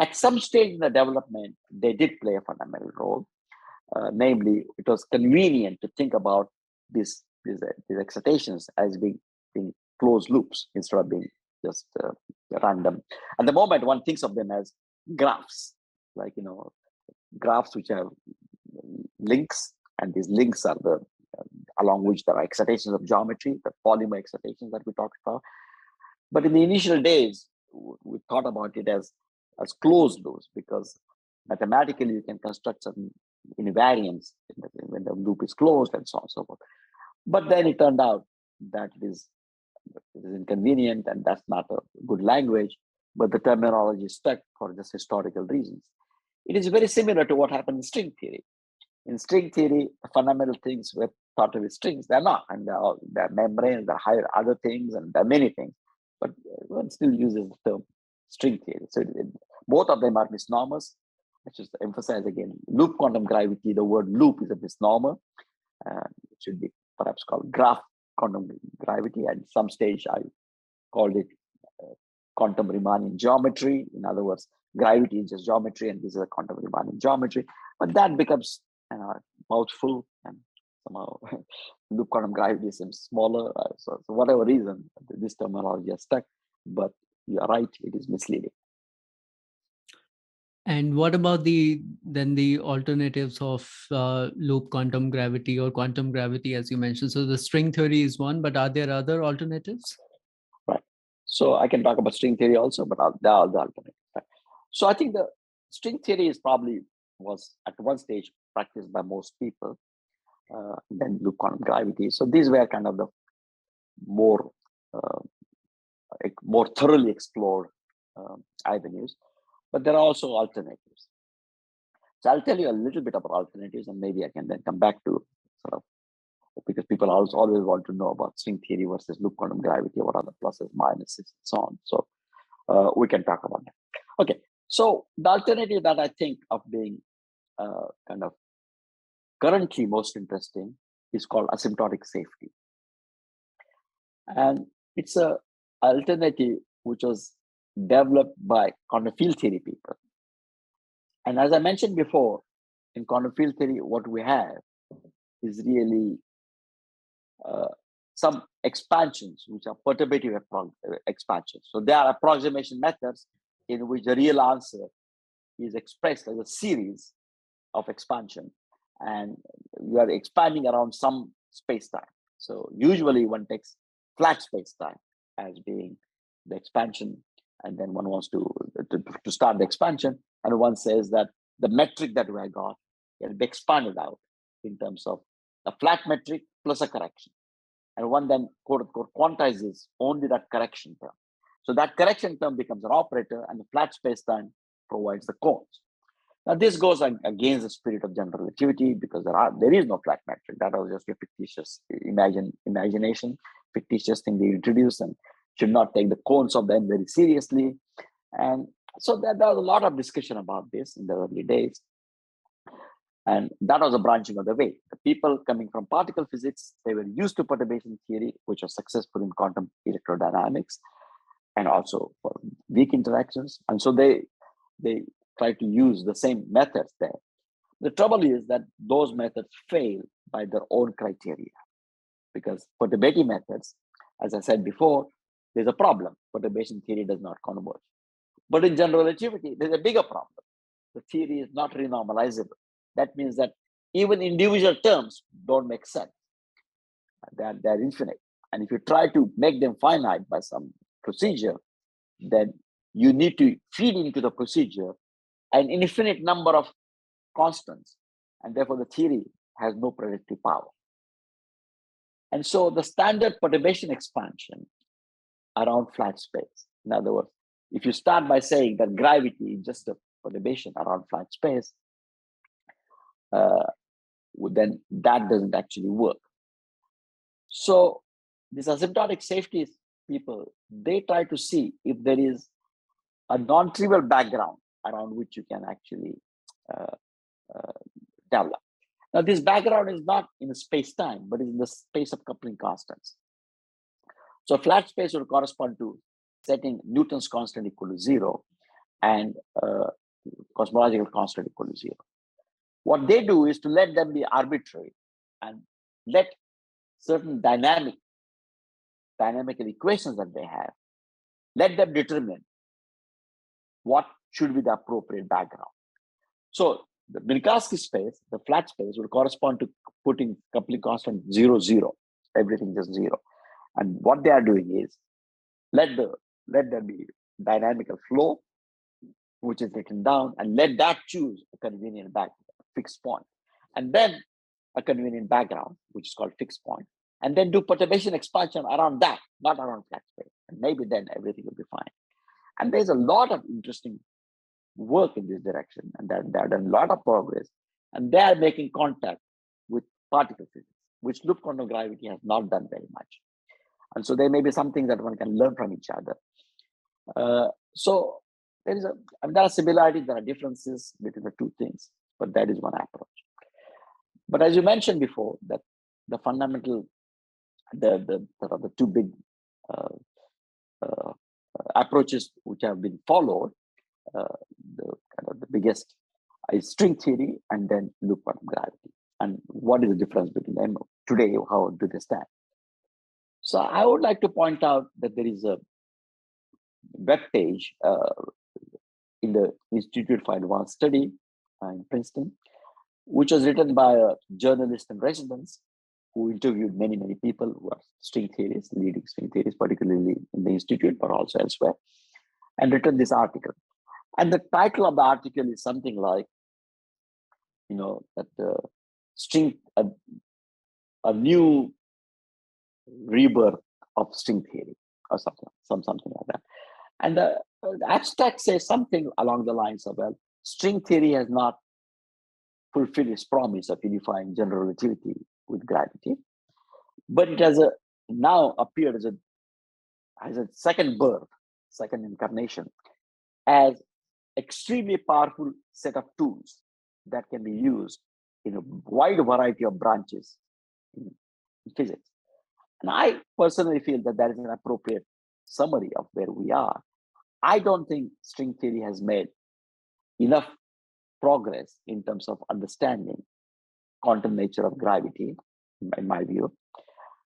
at some stage in the development, they did play a fundamental role. Namely, it was convenient to think about these excitations as being closed loops instead of being just random. At the moment, one thinks of them as graphs, like, graphs which have links, and these links are the along which there are excitations of geometry, the polymer excitations that we talked about. But in the initial days, we thought about it as closed loops because mathematically you can construct some invariants when the loop is closed and so on and so forth. But then it turned out that it is inconvenient and that's not a good language, but the terminology stuck for just historical reasons. It is very similar to what happened in string theory. In string theory, fundamental things were thought to be strings. They're not, and there are membranes, there are other things, and there are many things. But one still uses the term string theory. So both of them are misnomers. Let's just emphasize again: loop quantum gravity. The word loop is a misnomer. It should be perhaps called graph quantum gravity. At some stage, I called it quantum Riemannian geometry. In other words, gravity is just geometry, and this is a quantum Riemannian geometry. But that becomes mouthful, and somehow loop quantum gravity seems smaller. So for whatever reason, this terminology is stuck. But you're right; it is misleading. And what about the alternatives of loop quantum gravity or quantum gravity, as you mentioned? So the string theory is one, but are there other alternatives? Right. So I can talk about string theory also, but there are the alternatives. Right? So I think the string theory was at one stage practiced by most people, then loop quantum gravity. So these were kind of the more thoroughly explored avenues, but there are also alternatives. So I'll tell you a little bit about alternatives, and maybe I can then come back to sort of, because people always want to know about string theory versus loop quantum gravity, what are the pluses, minuses, and so on. So we can talk about that. Okay, so the alternative that I think of being kind of currently most interesting is called asymptotic safety. And it's a alternative which was developed by quantum field theory people. And as I mentioned before, in quantum field theory, what we have is really some expansions which are perturbative expansions. So they are approximation methods in which the real answer is expressed as a series of expansion, and you are expanding around some space-time. So usually one takes flat space-time as being the expansion, and then one wants to start the expansion, and one says that the metric that we got can be expanded out in terms of a flat metric plus a correction. And one then quote-unquote quantizes only that correction term. So that correction term becomes an operator, and the flat space-time provides the cones. Now, this goes against the spirit of general relativity because there is no flat metric. That was just a fictitious imagination, fictitious thing they introduced, and should not take the cones of them very seriously. And so there was a lot of discussion about this in the early days. And that was a branching of the way. The people coming from particle physics, they were used to perturbation theory, which was successful in quantum electrodynamics and also for weak interactions. And so they try to use the same methods there. The trouble is that those methods fail by their own criteria, because perturbative methods, as I said before, there's a problem. Perturbation theory does not converge. But in general relativity, there's a bigger problem. The theory is not renormalizable. That means that even individual terms don't make sense. They're infinite. And if you try to make them finite by some procedure, then you need to feed into the procedure an infinite number of constants. And therefore, the theory has no predictive power. And so the standard perturbation expansion around flat space, in other words, if you start by saying that gravity is just a perturbation around flat space, then that doesn't actually work. So this asymptotic safety people, they try to see if there is a non-trivial background around which you can actually uh, uh, develop. Now, this background is not in the space-time, but is in the space of coupling constants. So flat space would correspond to setting Newton's constant equal to 0 and cosmological constant equal to 0. What they do is to let them be arbitrary and let certain dynamical equations that they have, let them determine what should be the appropriate background. So the Minkowski space, the flat space, will correspond to putting coupling constant 0, 0, everything just 0. And what they are doing is let there be dynamical flow, which is written down, and let that choose a convenient fixed point. And then a convenient background, which is called fixed point. And then do perturbation expansion around that, not around flat space. And maybe then everything will be fine. And there's a lot of interesting work in this direction, and they have done a lot of progress. And they are making contact with particle physics, which loop quantum gravity has not done very much. And so there may be something that one can learn from each other. So there are similarities, there are differences between the two things, but that is one approach. But as you mentioned before, that the fundamental, the two big approaches which have been followed, the biggest is string theory and then loop quantum gravity. And what is the difference between them today? How do they stand? So I would like to point out that there is a web page in the Institute for Advanced Study in Princeton, which was written by a journalist in residence who interviewed many, many people who are string theorists, leading string theorists, particularly in the Institute, but also elsewhere, and written this article. And the title of the article is something like, that string, a new rebirth of string theory, or something like that. And the abstract says something along the lines of, well, string theory has not fulfilled its promise of unifying general relativity with gravity, but it has now appeared as a second birth, second incarnation, as extremely powerful set of tools that can be used in a wide variety of branches in physics. And I personally feel that is an appropriate summary of where we are. I don't think string theory has made enough progress in terms of understanding quantum nature of gravity, in my view,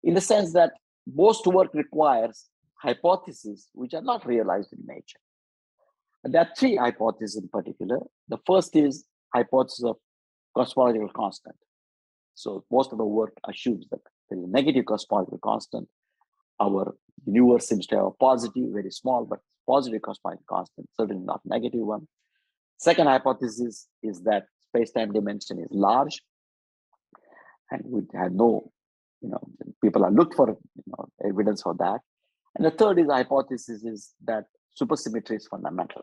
in the sense that most work requires hypotheses which are not realized in nature. And there are three hypotheses in particular. The first is hypothesis of cosmological constant. So most of the work assumes that there is a negative cosmological constant. Our universe seems to have a positive, very small, but positive cosmological constant, certainly not negative one. Second hypothesis is that space-time dimension is large, and we have no, people are looked for evidence for that. And the third is the hypothesis is that supersymmetry is fundamental.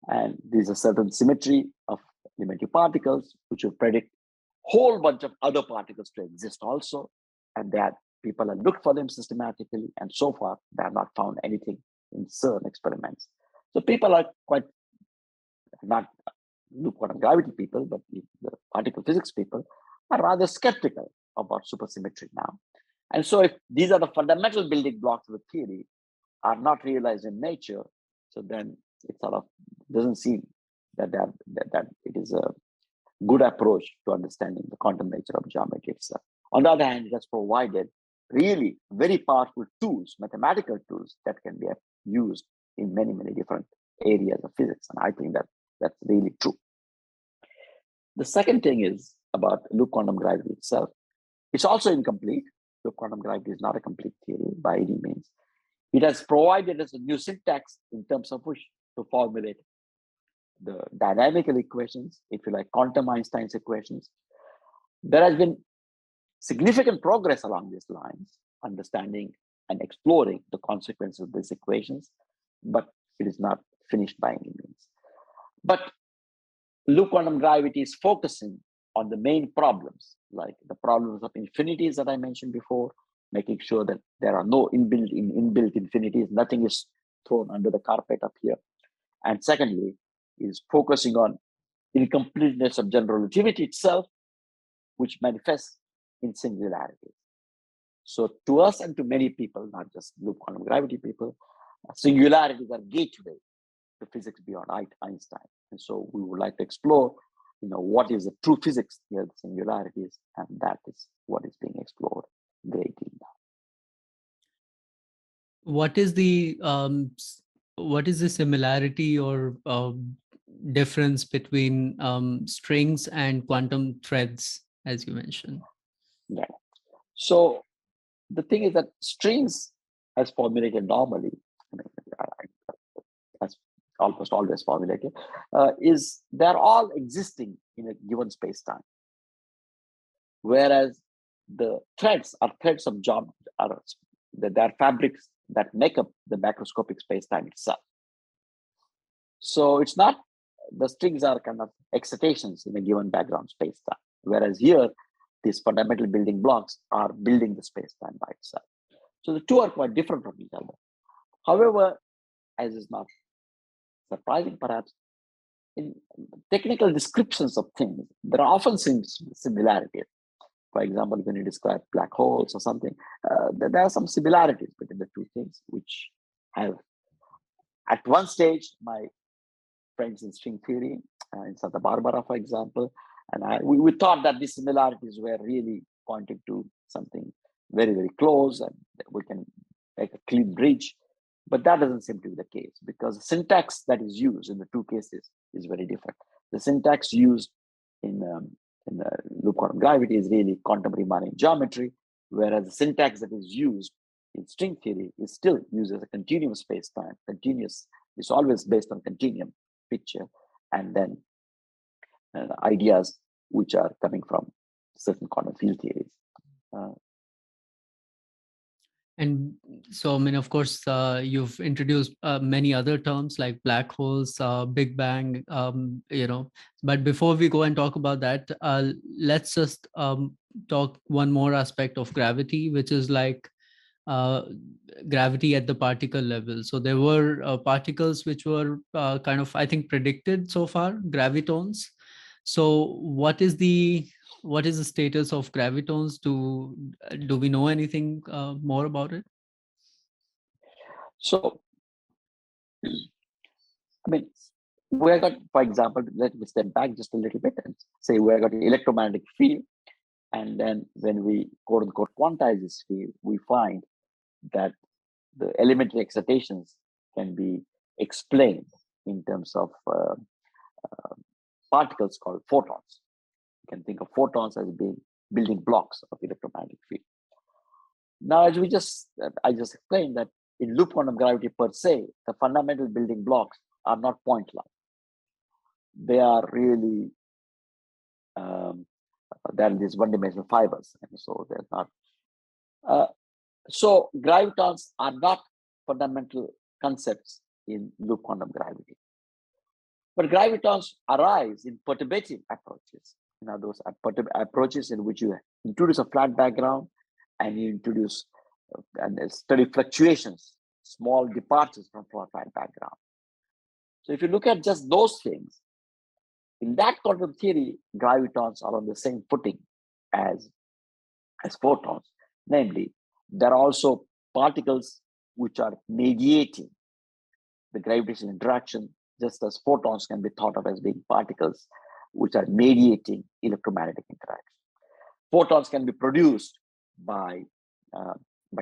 And there's a certain symmetry of elementary particles, which will predict whole bunch of other particles to exist also, and that people have looked for them systematically, and so far they have not found anything in CERN experiments. So people are quite, not loop quantum gravity people, but the particle physics people are rather skeptical about supersymmetry now. And so if these are the fundamental building blocks of the theory are not realized in nature, so then it sort of doesn't seem that it is a good approach to understanding the quantum nature of geometry itself. On the other hand, it has provided really very powerful tools, mathematical tools that can be used in many, many different areas of physics. And I think that's really true. The second thing is about loop quantum gravity itself. It's also incomplete. Loop quantum gravity is not a complete theory by any means. It has provided us a new syntax in terms of which to formulate the dynamical equations, if you like, quantum Einstein's equations. There has been significant progress along these lines, understanding and exploring the consequences of these equations, but it is not finished by any means. But loop quantum gravity is focusing on the main problems, like the problems of infinities that I mentioned before, making sure that there are no inbuilt infinities, nothing is thrown under the carpet up here. And secondly, is focusing on incompleteness of general relativity itself, which manifests in singularities. So to us and to many people, not just loop quantum gravity people, singularities are gateway to physics beyond Einstein. And so we would like to explore, what is the true physics here, the singularities, and that is what is being explored greatly now. What is the similarity or difference between strings and quantum threads, as you mentioned? Yeah. So the thing is that strings, as formulated normally, as almost always formulated, is they're all existing in a given space-time. Whereas the threads are threads of geometry, they're fabrics that make up the macroscopic space-time itself. So it's not, the strings are kind of excitations in a given background space-time. Whereas here, these fundamental building blocks are building the space-time by itself. So the two are quite different from each other. However, as is not surprising perhaps, in technical descriptions of things, there are often similarities. For example, when you describe black holes or something, there are some similarities between the two things, which have, at one stage, my friends in string theory, in Santa Barbara, for example, and we thought that these similarities were really pointing to something very, very close, and we can make a clean bridge. But that doesn't seem to be the case, because the syntax that is used in the two cases is very different. The syntax used in loop quantum gravity is really quantum Riemannian geometry, whereas the syntax that is used in string theory is still used as a continuum space-time. Continuous is always based on continuum picture, and then ideas which are coming from certain quantum field theories. And so, I mean, of course, you've introduced many other terms like black holes, Big Bang, but before we go and talk about that, let's just talk one more aspect of gravity, which is like gravity at the particle level. So there were particles which were kind of, I think, predicted so far, gravitons. So what is the status of gravitons? Do we know anything more about it? So, I mean, we got, for example, let me step back just a little bit and say we got an electromagnetic field, and then when we quote unquote quantize this field, we find that the elementary excitations can be explained in terms of particles called photons. You can think of photons as being building blocks of electromagnetic field. Now, as I just explained that in loop quantum gravity per se, the fundamental building blocks are not point cloud. They are really, they're these one-dimensional fibers, and so they're not. So gravitons are not fundamental concepts in loop quantum gravity. But gravitons arise in perturbative approaches. Those approaches in which you introduce a flat background and you introduce and study fluctuations, small departures from flat background. So if you look at just those things, in that quantum theory, gravitons are on the same footing as photons. Namely, there are also particles which are mediating the gravitational interaction, just as photons can be thought of as being particles which are mediating electromagnetic interaction. Photons can be produced by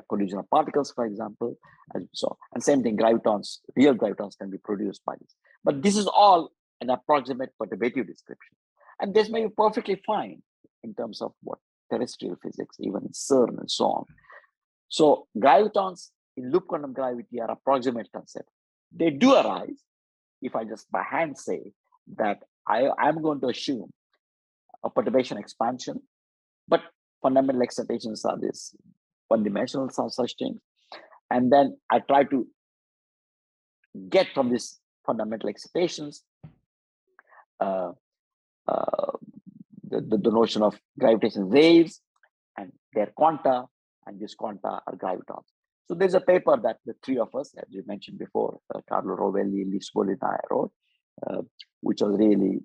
collision of particles, for example, as we saw. And same thing, gravitons, real gravitons can be produced by this. But this is all an approximate perturbative description. And this may be perfectly fine in terms of what terrestrial physics, even in CERN and so on. So gravitons in loop quantum gravity are approximate concepts. They do arise, if I just by hand say that I'm going to assume a perturbation expansion, but fundamental excitations are this one-dimensional such things. And then I try to get from these fundamental excitations the notion of gravitational waves and their quanta and these quanta are gravitons. So there's a paper that the three of us, as you mentioned before, Carlo Rovelli, Lee Sbolin, and I wrote, which was really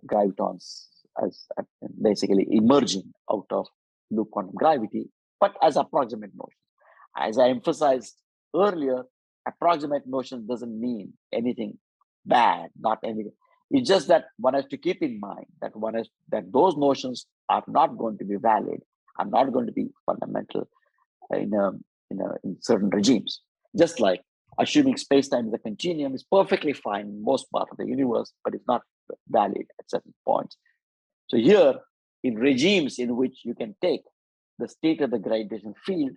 gravitons as basically emerging out of loop quantum gravity, but as approximate notions. As I emphasized earlier, approximate notions doesn't mean anything bad, not anything. It's just that one has to keep in mind that those notions are not going to be valid, are not going to be fundamental in certain regimes. Just like assuming space-time is a continuum is perfectly fine in most part of the universe, but it's not valid at certain points. So here, in regimes in which you can take the state of the gravitational field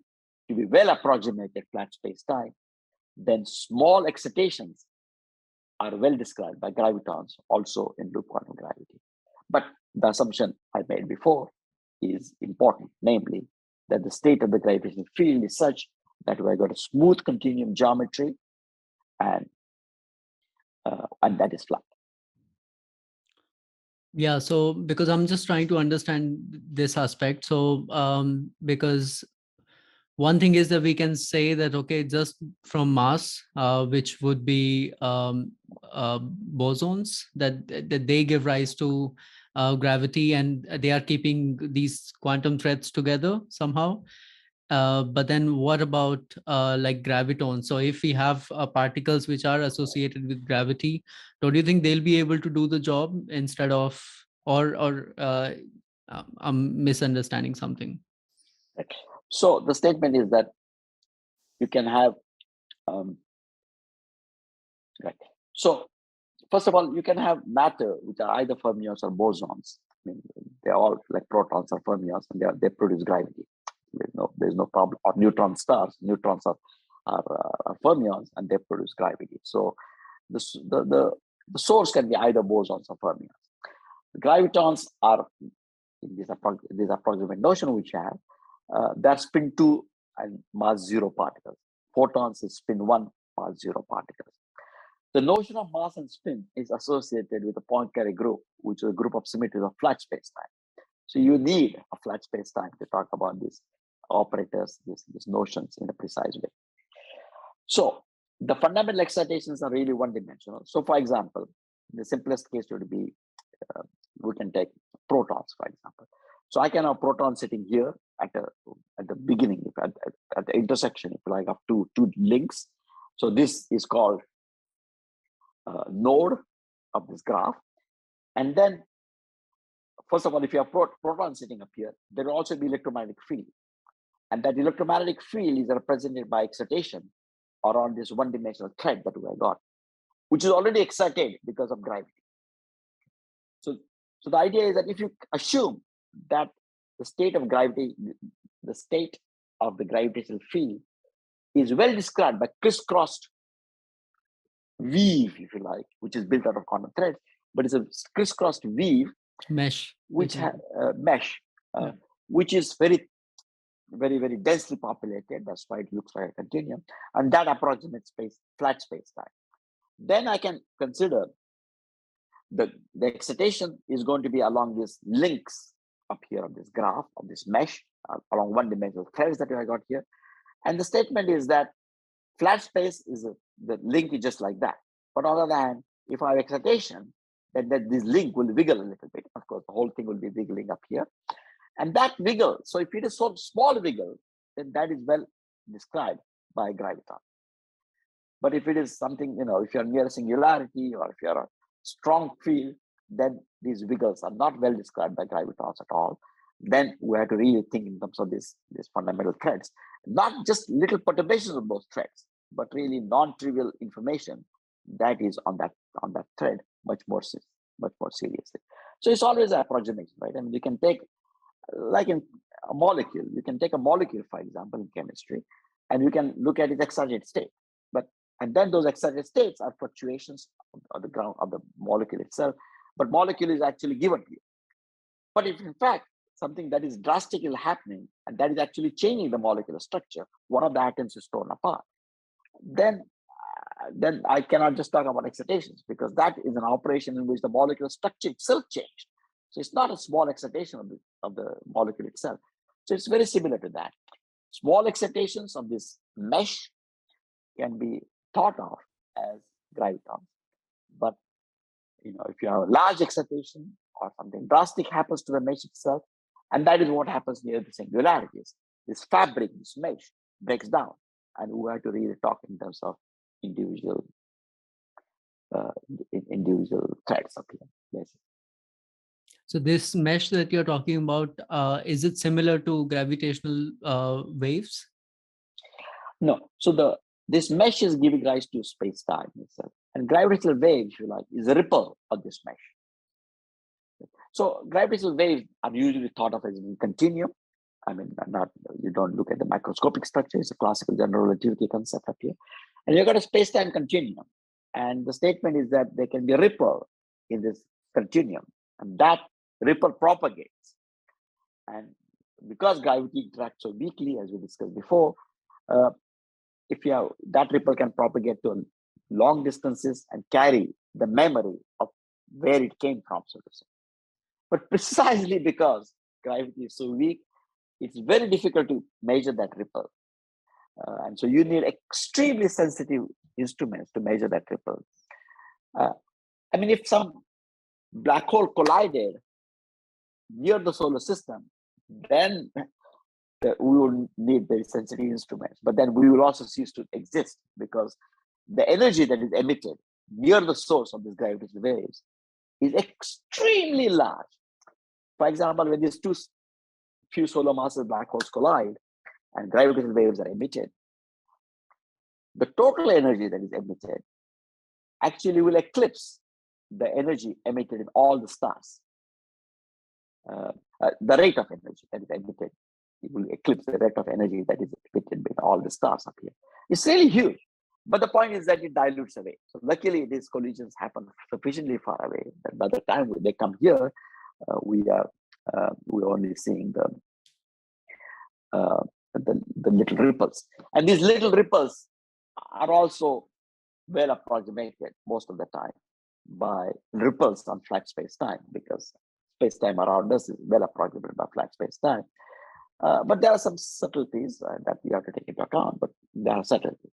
to be well approximated flat space-time, then small excitations are well described by gravitons also in loop quantum gravity. But the assumption I made before is important, namely that the state of the gravitational field is such that we've got a smooth continuum geometry and that is flat. Yeah, so because I'm just trying to understand this aspect. So because one thing is that we can say that, okay, just from mass, which would be bosons, that they give rise to gravity, and they are keeping these quantum threads together somehow. But then what about like gravitons? So if we have particles which are associated with gravity, don't you think they'll be able to do the job instead of, or I'm misunderstanding something? Right. So the statement is that you can have, right. So first of all, you can have matter which are either fermions or bosons. I mean, they're all like protons or fermions, and they produce gravity. There's no problem. Or neutron stars, neutrons are fermions, and they produce gravity. So the source can be either bosons or fermions. The gravitons are in this approximate notion which you have. They're spin 2 and mass 0 particles. Photons is spin 1, mass 0 particles. The notion of mass and spin is associated with a Poincare group, which is a group of symmetries of flat space-time. So you need a flat space-time to talk about these operators, these notions in a precise way. So the fundamental excitations are really one-dimensional. So for example, the simplest case would be, we can take protons, for example. So I can have protons sitting here at the beginning, at the intersection, if you like, of two links. So this is called node of this graph. And then, first of all, if you have protons sitting up here, there will also be electromagnetic field. And that electromagnetic field is represented by excitation around this one-dimensional thread that we have got, which is already excited because of gravity. So the idea is that if you assume that the state of gravity, the state of the gravitational field is well described by crisscrossed weave, if you like, which is built out of quantum threads, but it's a crisscrossed weave Mesh, which has which is very, very, very densely populated. That's why it looks like a continuum, and that approximates flat space-time. Then I can consider the excitation is going to be along these links up here on this graph of this mesh along one-dimensional threads that I got here, and the statement is that flat space is the link is just like that. But on the other hand, if I have excitation, then this link will wiggle a little bit. Of course, the whole thing will be wiggling up here. And that wiggle, so if it is so small wiggle, then that is well described by a graviton. But if it is something, if you're near a singularity or if you're a strong field, then these wiggles are not well described by gravitons at all. Then we have to really think in terms of these fundamental threads, not just little perturbations of those threads, but really non-trivial information that is on that thread much more seriously. So it's always an approximation, right? I mean, you can take, like in a molecule, you can take a molecule, for example, in chemistry, and you can look at its excited state. And then those excited states are fluctuations of the ground of the molecule itself. But molecule is actually given to you. But if in fact something that is drastically happening and that is actually changing the molecular structure, one of the atoms is torn apart, then I cannot just talk about excitations, because that is an operation in which the molecular structure itself changed. So it's not a small excitation of the molecule itself. So it's very similar to that. Small excitations of this mesh can be thought of as gravitons. But if you have a large excitation or something drastic happens to the mesh itself, and that is what happens near the singularities. This fabric, this mesh, breaks down, and we have to really talk in terms of individual threads up here. Basically. So this mesh that you're talking about, is it similar to gravitational waves? No. So this mesh is giving rise to space-time itself. And gravitational wave, if you like, is a ripple of this mesh. So gravitational waves are usually thought of as a continuum. I mean, you don't look at the microscopic structure. It's a classical general relativity concept up here. And you've got a space-time continuum. And the statement is that there can be a ripple in this continuum. And that ripple propagates. And because gravity interacts so weakly, as we discussed before, if you have that ripple can propagate to long distances and carry the memory of where it came from, so to say. But precisely because gravity is so weak, it's very difficult to measure that ripple. And so you need extremely sensitive instruments to measure that ripple. I mean, if some black hole collided near the solar system, then we would need very sensitive instruments. But then we will also cease to exist because the energy that is emitted near the source of these gravitational waves is extremely large. For example, when these few solar masses black holes collide and gravitational waves are emitted, the total energy that is emitted actually will eclipse the energy emitted in all the stars. The rate of energy that is emitted, it will eclipse the rate of energy that is emitted by all the stars up here. It's really huge. But the point is that it dilutes away. So luckily, these collisions happen sufficiently far away that by the time they come here, we're only seeing the little ripples. And these little ripples are also well approximated most of the time by ripples on flat space-time, because space-time around us is well approximated by flat space-time. But there are some subtleties that we have to take into account, but there are subtleties.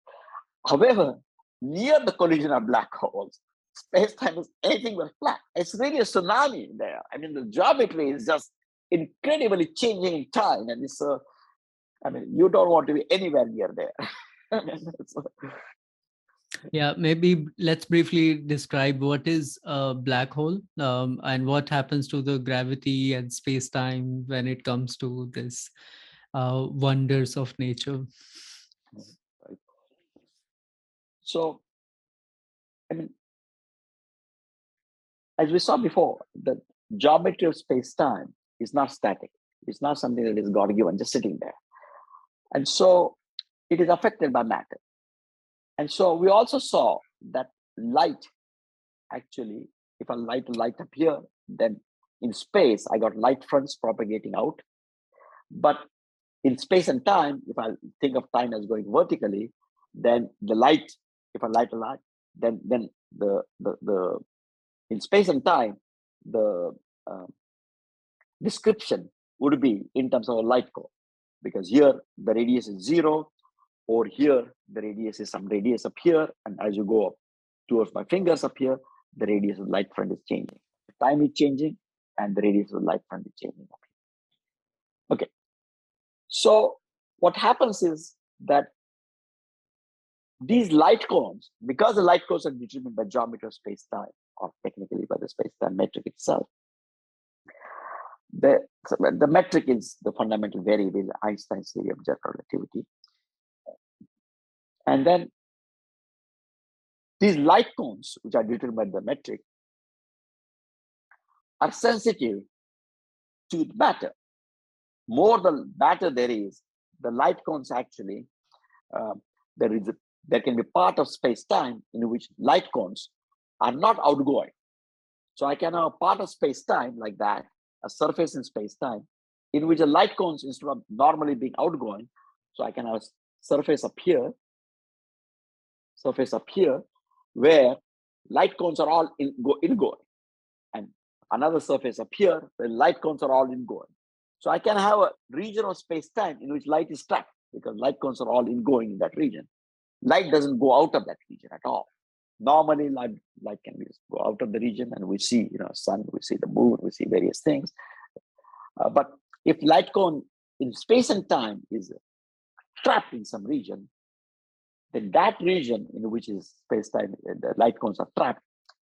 However, near the collision of black holes, space-time is anything but flat. It's really a tsunami there. I mean, the geometry is just incredibly changing in time. And it's, you don't want to be anywhere near there. Yeah, maybe let's briefly describe what is a black hole and what happens to the gravity and space-time when it comes to this wonders of nature. So, as we saw before, the geometry of space-time is not static. It's not something that is God-given, just sitting there. And so it is affected by matter. And so we also saw that light, actually, if I light up here, then in space, I got light fronts propagating out. But in space and time, if I think of time as going vertically, then the light, if I light a light, then the in space and time, the description would be in terms of a light cone, because here the radius is 0, or here the radius is some radius up here, and as you go up towards my fingers up here, the radius of the light front is changing. The time is changing, and the radius of the light front is changing up here. Okay, so what happens is that these light cones, because the light cones are determined by geometry of space-time, or technically by the space-time metric itself, the metric is the fundamental variable in Einstein's theory of general relativity. And then these light cones, which are determined by the metric, are sensitive to the matter. More the matter there is, the light cones actually, there can be part of space-time in which light cones are not outgoing. So I can have a part of space-time like that, a surface in space-time, in which the light cones, instead of normally being outgoing, so I can have a surface up here, where light cones are all ingoing, and another surface up here where light cones are all ingoing. So I can have a region of space-time in which light is trapped. because light cones are all ingoing in that region. Light doesn't go out of that region at all. Normally, light can go out of the region, and we see, sun, we see the moon, we see various things. But if light cone in space and time is trapped in some region, then that region in which is space-time, the light cones are trapped,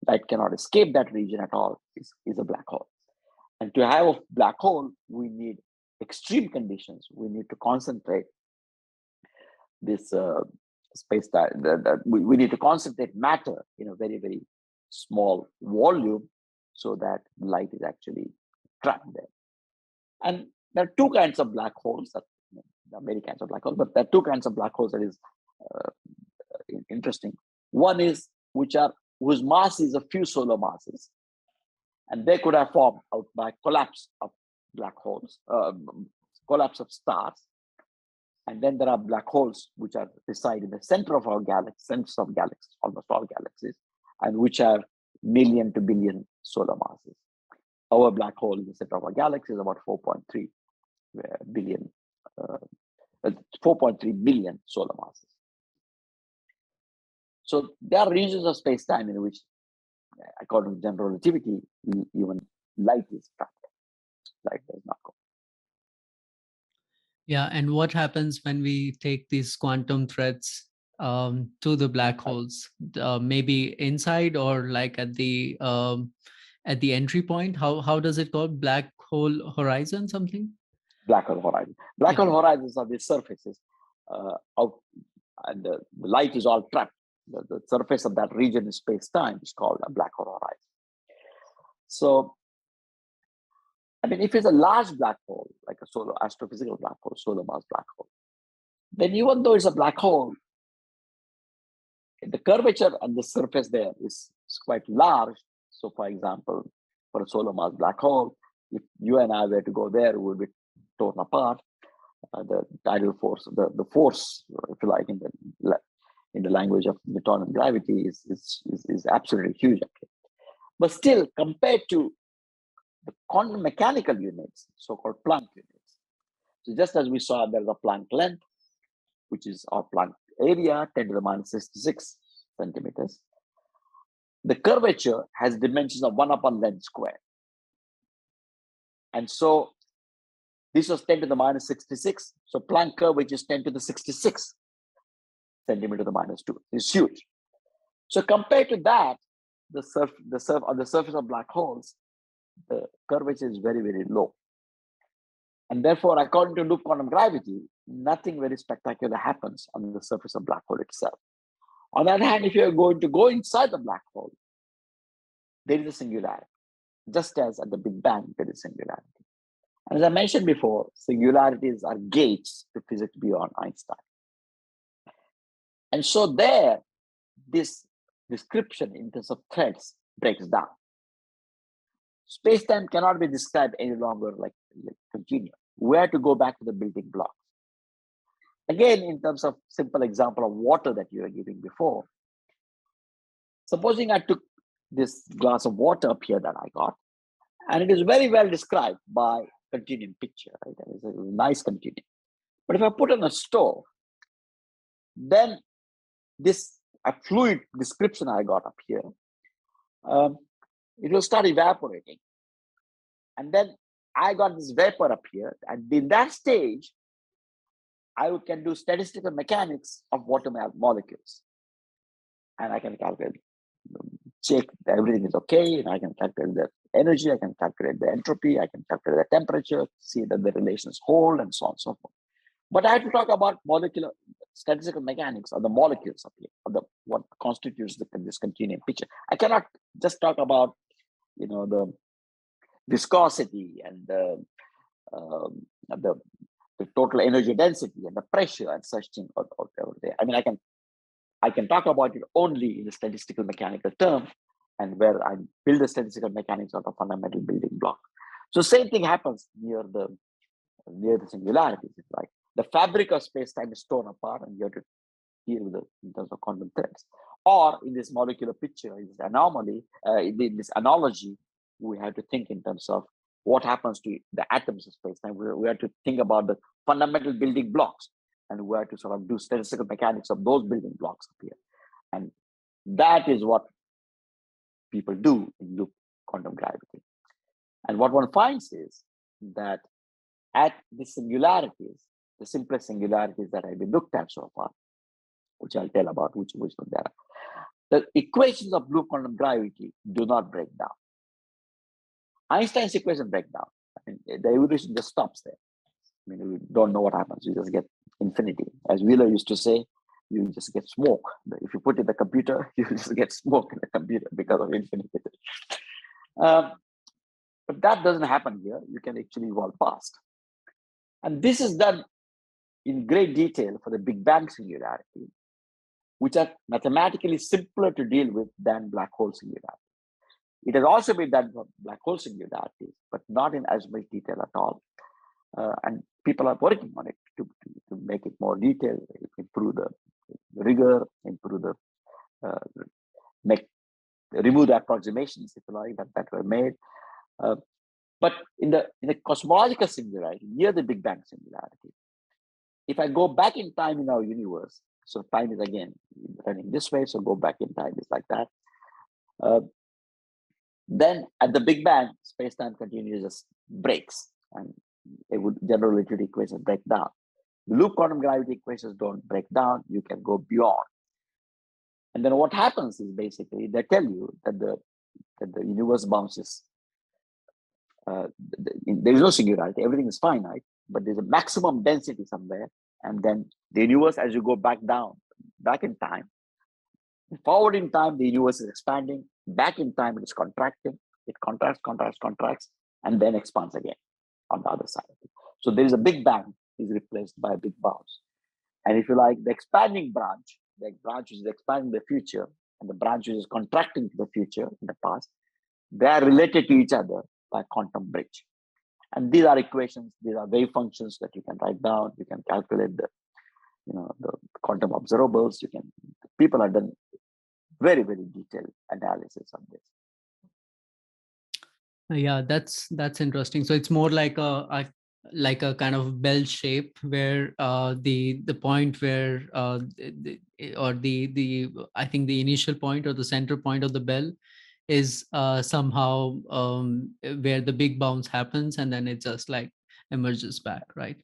light cannot escape that region at all, is a black hole. And to have a black hole, we need extreme conditions. We need to concentrate this space-time. We need to concentrate matter in a very, very small volume so that light is actually trapped there. And there are two kinds of black holes. There are many kinds of black holes, but there are two kinds of black holes that is interesting. One is whose mass is a few solar masses, and they could have formed out by collapse of black holes, collapse of stars. And then there are black holes which reside in the center of our galaxy, centers of galaxies, almost all galaxies, and which have million to billion solar masses. Our black hole in the center of our galaxy is about 4.3 billion, 4.3 billion solar masses. So there are regions of space-time in which, according to general relativity, even light is trapped. Light does not go. Yeah, and what happens when we take these quantum threads to the black holes, maybe inside or like at the entry point? How does it go? Black hole horizon, something? Black hole horizon. Black hole horizons are the surfaces out, and the light is all trapped. The surface of that region in space-time is called a black hole horizon. So, I mean, if it's a large black hole, like a solar astrophysical black hole, solar mass black hole, then even though it's a black hole, the curvature on the surface there is quite large. So, for example, for a solar mass black hole, if you and I were to go there, we would be torn apart. The tidal force, the force, if you like, in the language of Newtonian gravity, is absolutely huge. Okay. But still, compared to the quantum mechanical units, so-called Planck units. So just as we saw, there's a Planck length, which is our Planck area, 10 to the minus 66 centimeters. The curvature has dimensions of 1 upon length squared. And so this was 10 to the minus 66. So Planck curvature is 10 to the 66 centimeter to the minus 2. It's huge. So compared to that, on the surface of black holes, the curvature is very, very low. And therefore, according to loop quantum gravity, nothing very spectacular happens on the surface of black hole itself. On the other hand, if you're going to go inside the black hole, there is a singularity. Just as at the Big Bang, there is singularity. And as I mentioned before, singularities are gates to physics beyond Einstein. And so there, this description in terms of threads breaks down. Space-time cannot be described any longer like continuum. We have to go back to the building blocks. Again, in terms of simple example of water that you were giving before, supposing I took this glass of water up here that I got, and it is very well described by continuum picture, right? It's a nice continuum. But if I put on a stove, then this a fluid description I got up here, it will start evaporating. And then I got this vapor up here. And in that stage, I can do statistical mechanics of water molecules. And I can calculate, check that everything is okay. And I can calculate the energy. I can calculate the entropy. I can calculate the temperature, see that the relations hold, and so on and so forth. But I have to talk about molecular statistical mechanics of the molecules up here, of what constitutes this continuum picture. I cannot just talk about, the viscosity and the total energy density and the pressure and such thing over there. I mean, I can talk about it only in the statistical mechanical term, and where I build the statistical mechanics out of fundamental building block. So same thing happens near the singularities. It's like the fabric of space-time is torn apart, and you have to deal with it in terms of quantum threads. Or in this molecular picture, in this anomaly, in this analogy, we have to think in terms of what happens to the atoms of space-time. We have to think about the fundamental building blocks. and we have to sort of do statistical mechanics of those building blocks up here. And that is what people do in loop quantum gravity. And what one finds is that at the singularities, the simplest singularities that have been looked at so far, which I'll tell about which one there are, the equations of loop quantum gravity do not break down. Einstein's equation break down. I mean, the evolution just stops there. I mean, we don't know what happens. You just get infinity. As Wheeler used to say, you just get smoke. If you put it in the computer, you just get smoke in the computer because of infinity. But that doesn't happen here. You can actually evolve past. And this is done in great detail for the Big Bang singularity, which are mathematically simpler to deal with than black hole singularity. It has also been done for black hole singularities, but not in as much detail at all. And people are working on it to make it more detailed, improve the rigor, improve the remove the approximations, if you like, that were made. But in the cosmological singularity, near the Big Bang singularity, if I go back in time in our universe, so time is again running this way, so go back in time is like that. Then at the Big Bang, space-time continuum just breaks, and general relativity equations break down. The loop quantum gravity equations don't break down. You can go beyond. And then what happens is basically they tell you that the universe bounces. There is no singularity. Everything is finite, but there's a maximum density somewhere. And then the universe, as you go back in time, forward in time, the universe is expanding. Back in time, it is contracting. It contracts, and then expands again on the other side. So there is a Big Bang is replaced by a big bounce. And if you like, the expanding branch, the branch which is expanding the future, and the branch which is contracting to the future in the past, they are related to each other by quantum bridge. And these are equations, these are wave functions that you can write down. You can calculate the quantum observables. People have done very, very detailed analysis on this. Yeah, that's interesting. So it's more like a kind of bell shape where the point where the I think the initial point or the center point of the bell is somehow where the big bounce happens, and then it just like emerges back, right?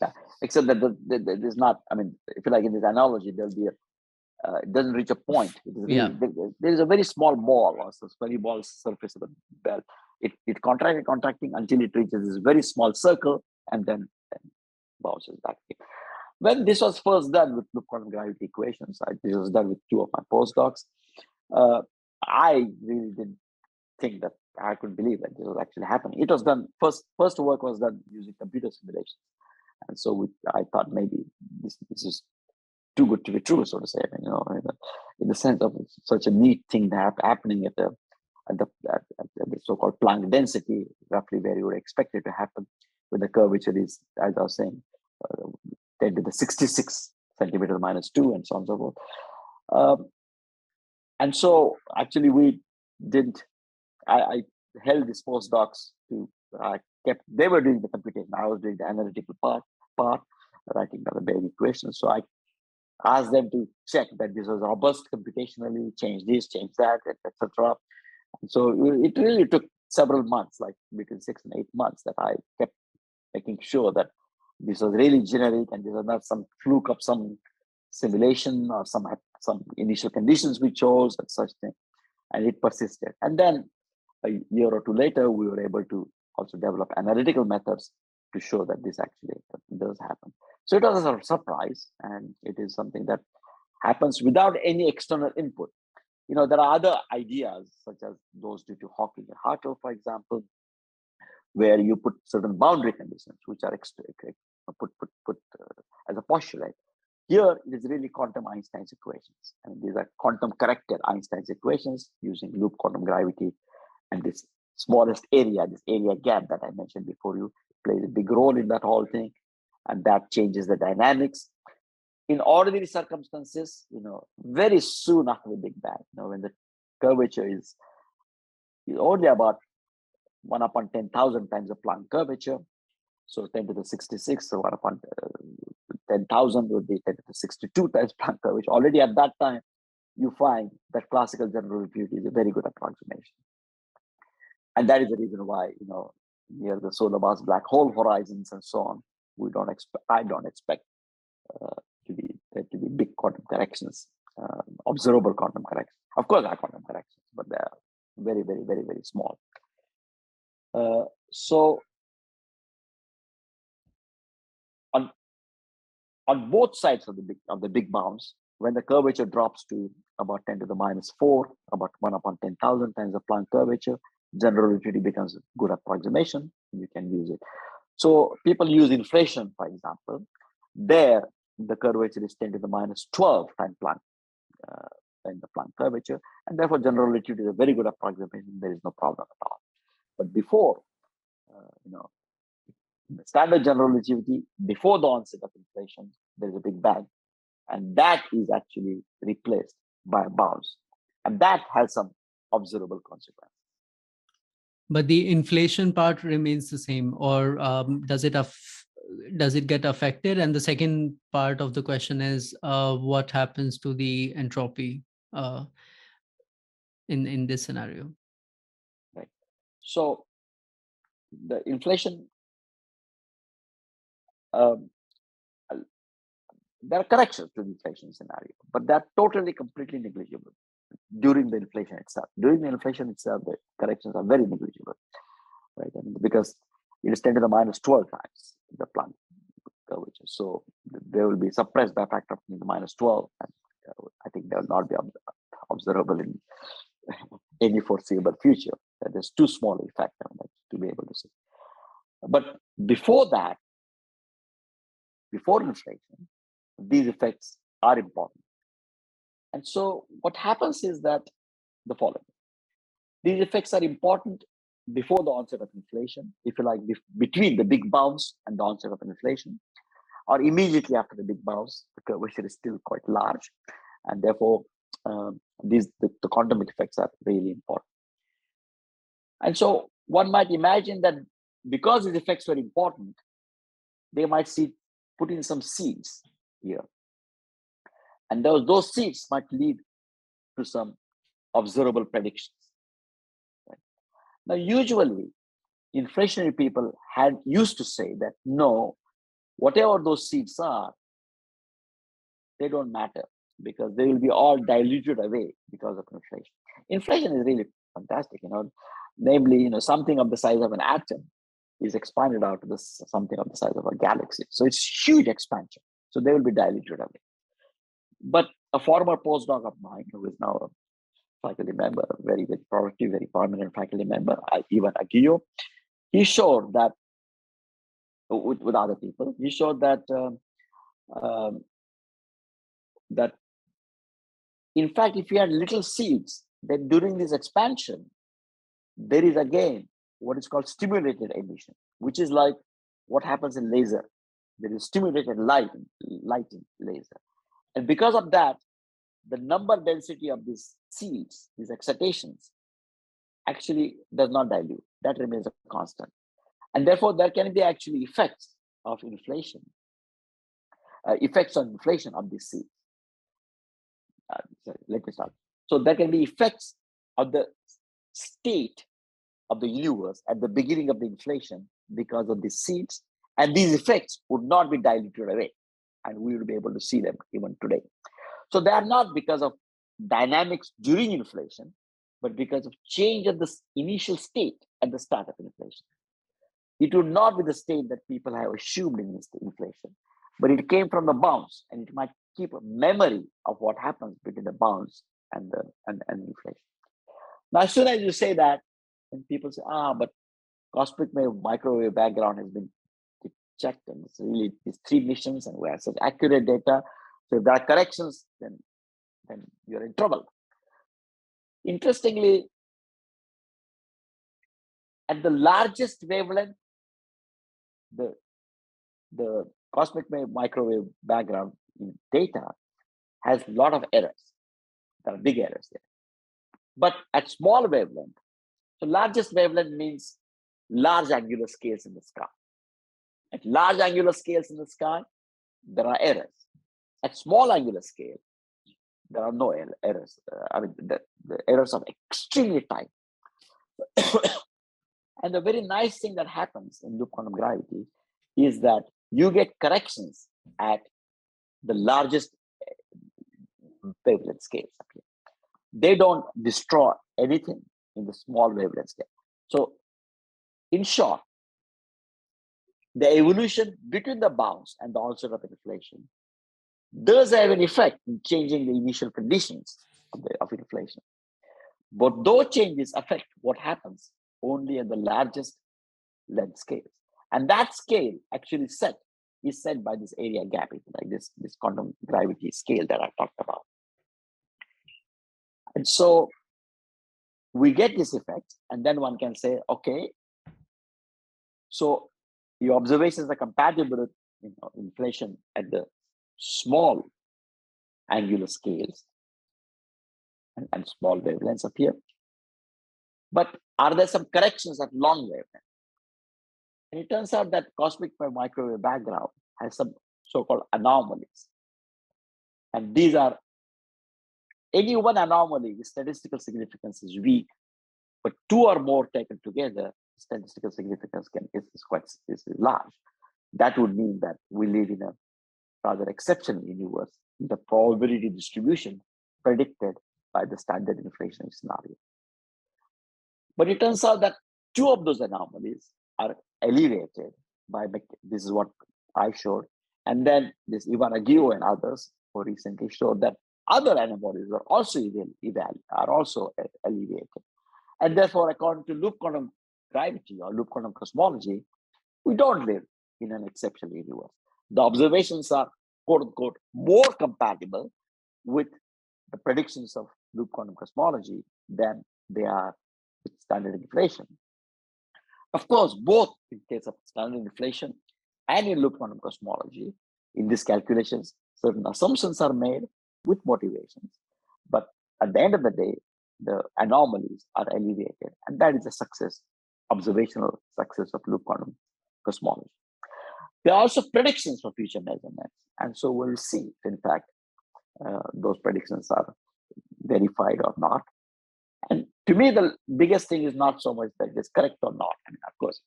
Yeah, except that there's not. I mean, if you like in this analogy, there'll be it doesn't reach a point. It is really, there is a very small ball, or a very small surface of the bell. It contracting until it reaches this very small circle, and then bounces back. When this was first done with loop quantum gravity equations, this was done with two of my postdocs. I really didn't think that I could believe that this was actually happening. It was done first work was done using computer simulations, and so I thought maybe this is too good to be true, so to say. I mean, in the sense of such a neat thing happening at the so-called Planck density, roughly where you would expect it to happen, with the curvature is, as I was saying, 10 to the 66 centimeters minus 2, and so on and so forth. And so actually we didn't. I held these postdocs to. They were doing the computation. I was doing the analytical part, writing the Bayes equations. So I asked them to check that this was robust computationally, change this, change that, etc. So it really took several months, like between 6 and 8 months, that I kept making sure that this was really generic and this was not some fluke of some simulation or some initial conditions we chose and such thing. And it persisted. And then a year or two later, we were able to also develop analytical methods to show that this actually does happen. So it was a sort of surprise, and it is something that happens without any external input. There are other ideas, such as those due to Hawking and Hartle, for example, where you put certain boundary conditions, which are put as a postulate. Here, it is really quantum Einstein's equations. And these are quantum corrected Einstein's equations using loop quantum gravity. And this smallest area, this area gap that I mentioned before you, plays a big role in that whole thing. And that changes the dynamics. In ordinary circumstances, very soon after the Big Bang, when the curvature is only about 1 upon 10,000 times the Planck curvature. So 10 to the 66, so 1 upon 10,000 would be 10 to the 62 times Planck curvature. Already at that time, you find that classical general relativity is a very good approximation. And that is the reason why, near the solar mass black hole horizons and so on, I don't expect there to be big quantum corrections, observable quantum corrections. Of course, there are quantum corrections, but they are very, very, very, very small. So on both sides of the big bounds, when the curvature drops to about 10 to the minus 4, about 1 upon 10,000 times the Planck curvature, general relativity becomes a good approximation, and you can use it. So people use inflation, for example. There, the curvature is 10 to the minus 12 times Planck, in the Planck curvature, and therefore general relativity is a very good approximation. There is no problem at all. But before, the standard general relativity, before the onset of inflation, there's a big bang. And that is actually replaced by a bounce. And that has some observable consequences. But the inflation part remains the same, or does it get affected? And the second part of the question is, what happens to the entropy in this scenario? Right. So the inflation, there are corrections to the inflation scenario, but they're totally, completely negligible during the inflation itself. During the inflation itself, the corrections are very negligible, right? Because it is 10 to the minus 12 times the Planck curvature. So they will be suppressed by a factor of 10 to the minus 12. And I think they will not be observable in any foreseeable future. There's too small a factor to be able to see. But before that, before inflation, these effects are important. And so what happens is that the following. These effects are important before the onset of inflation, if you like, between the big bounce and the onset of inflation, or immediately after the big bounce. The curvature is still quite large, and therefore the quantum effects are really important. And so one might imagine that because these effects were important, they might put in some seeds here. And those seeds might lead to some observable predictions. Right? Now, usually, inflationary people used to say that no, whatever those seeds are, they don't matter because they will be all diluted away because of inflation. Inflation is really fantastic, namely, something of the size of an atom is expanded out to something of the size of a galaxy. So it's huge expansion. So they will be diluted away. But a former postdoc of mine, who is now a faculty member, a very, very productive, very prominent faculty member, Ivan Aguillo, he showed that, with other people, he showed that that in fact, if you had little seeds, then during this expansion, there is again what is called stimulated emission, which is like what happens in laser. There is stimulated light in laser. And because of that, the number density of these seeds, these excitations, actually does not dilute. That remains a constant. And therefore, there can be actually effects of inflation, effects on inflation of these seeds. Let me start. So there can be effects of the state of the universe at the beginning of the inflation because of these seeds, and these effects would not be diluted away, and we will be able to see them even today. So they are not because of dynamics during inflation, but because of change of the initial state at the start of inflation. It would not be the state that people have assumed in this inflation, but it came from the bounce, and it might keep a memory of what happens between the bounce and inflation. Now, as soon as you say that, and people say, but cosmic wave microwave background has been checked, and it's really these 3 missions, and we have such accurate data. So if there are corrections, then you're in trouble. Interestingly, at the largest wavelength, the cosmic wave microwave background data has a lot of errors. There are big errors there. But at small wavelength, so largest wavelength means large angular scales in the sky. At large angular scales in the sky, there are errors. At small angular scale, there are no errors. The errors are extremely tiny. And the very nice thing that happens in loop quantum gravity is that you get corrections at the largest wavelength scales up here. They don't destroy anything in the small wavelength scale. So, in short, the evolution between the bounce and the onset of inflation does have an effect in changing the initial conditions of inflation. But those changes affect what happens only at the largest length scales. And that scale actually is set by this area gap, like this quantum gravity scale that I talked about. And so we get this effect, and then one can say, okay, so your observations are compatible with inflation at the small angular scales and small wavelengths appear. But are there some corrections at long wavelengths? And it turns out that cosmic microwave background has some so-called anomalies. And these are, any one anomaly with statistical significance is weak, but two or more taken together, statistical significance is large. That would mean that we live in a rather exceptional universe, the probability distribution predicted by the standard inflation scenario. But it turns out that two of those anomalies are alleviated by, this is what I showed, and then this Ivan Aguirre and others who recently showed that other anomalies are also alleviated. And therefore, according to loop quantum gravity or loop quantum cosmology, we don't live in an exceptional universe. The observations are, quote unquote, more compatible with the predictions of loop quantum cosmology than they are with standard inflation. Of course, both in case of standard inflation and in loop quantum cosmology, in these calculations, certain assumptions are made with motivations. But at the end of the day, the anomalies are alleviated. And that is a success, observational success of loop quantum cosmology. There are also predictions for future measurements. And so we'll see, in fact, those predictions are verified or not. And to me, the biggest thing is not so much that it is correct or not. I mean, of course,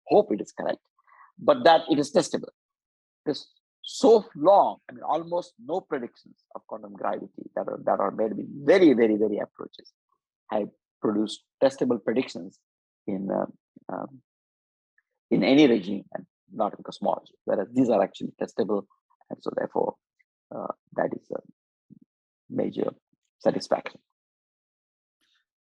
hope it is correct, but that it is testable. Because so long, I mean, almost no predictions of quantum gravity that are made with very, very, very approaches have produced testable predictions in any regime and not in cosmology, whereas these are actually testable, and so therefore that is a major satisfaction.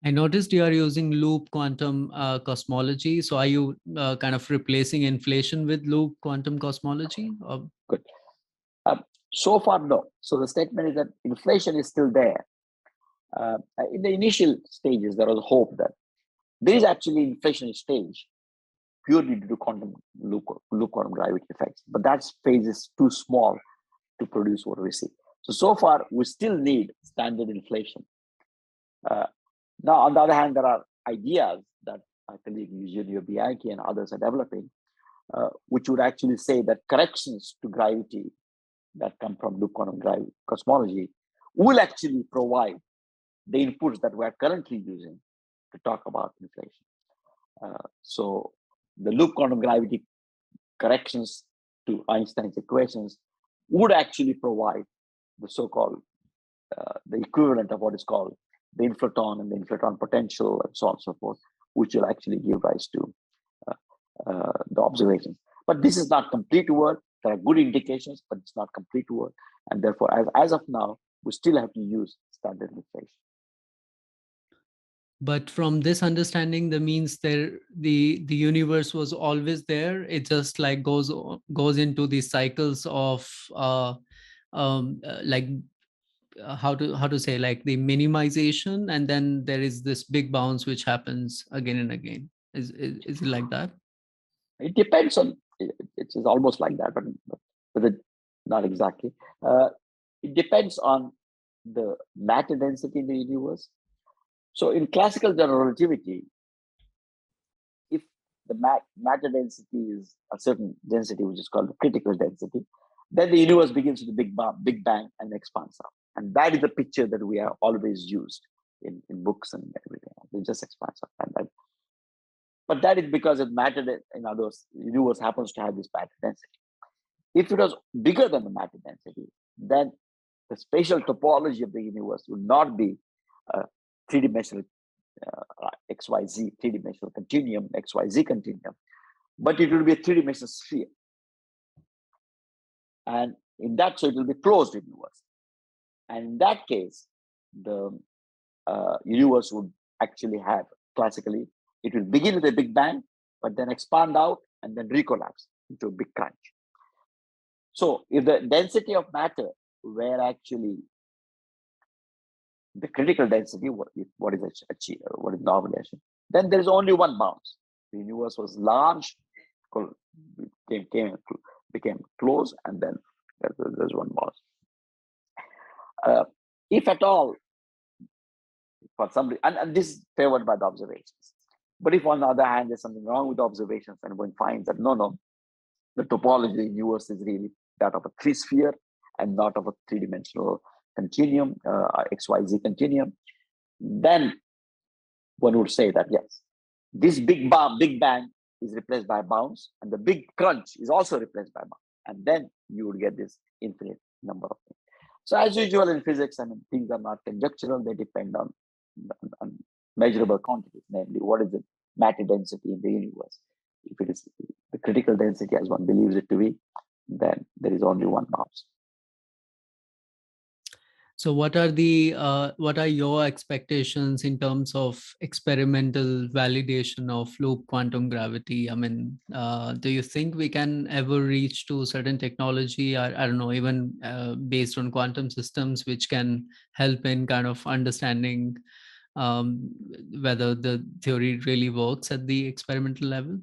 I noticed you are using loop quantum cosmology. So are you kind of replacing inflation with loop quantum cosmology? Or? Good. So far, no. So the statement is that inflation is still there. In the initial stages, there was hope that there is actually inflation stage purely due to quantum loop quantum gravity effects. But that phase is too small to produce what we see. So far, we still need standard inflation. Now, on the other hand, there are ideas that my colleague Eugenio Bianchi and others are developing, which would actually say that corrections to gravity that come from loop quantum cosmology will actually provide the inputs that we're currently using to talk about inflation. So the loop quantum gravity corrections to Einstein's equations would actually provide the so-called, the equivalent of what is called the inflaton and the inflaton potential and so on and so forth, which will actually give rise to the observations. But this is not complete work. There are good indications, but it's not complete work. And therefore, as of now, we still have to use standard inflation. But from this understanding, that means the universe was always there. It just like goes into these cycles of like how to say, like the minimization, and then there is this big bounce which happens again and again. Is it like that? It depends on. It's almost like that, but not exactly. It depends on the matter density in the universe. So in classical general relativity, if the matter density is a certain density, which is called the critical density. Then the universe begins with the Big Bang and expands out. And that is the picture that we have always used in books and everything. It just expands out. But that is because it matter, in other words, the universe happens to have this matter density. If it was bigger than the matter density, then the spatial topology of the universe would not be a three-dimensional XYZ, three-dimensional continuum, XYZ continuum, but it will be a three-dimensional sphere. And in that, so it will be closed universe. And in that case, the universe would actually have, classically, it will begin with a Big Bang, but then expand out and then recollapse into a big crunch. So if the density of matter were actually the critical density, what is achieved, what is normally achieved, then there is only one bounce. The universe was large, became closed, and then there's one bounce. If at all, for some reason, and this is favored by the observations. But if on the other hand, there's something wrong with the observations and one finds that no, the topology of the universe is really that of a three-sphere and not of a three-dimensional continuum, XYZ continuum, then one would say that yes, this Big Bang is replaced by a bounce, and the big crunch is also replaced by a bounce. And then you would get this infinite number of things. So as usual in physics, I mean, things are not conjectural, they depend on measurable quantities, namely what is the matter density in the universe. If it is the critical density as one believes it to be, then there is only one bounce. So what are your expectations in terms of experimental validation of loop quantum gravity? I mean, do you think we can ever reach to certain technology, or I don't know, even based on quantum systems, which can help in kind of understanding whether the theory really works at the experimental level?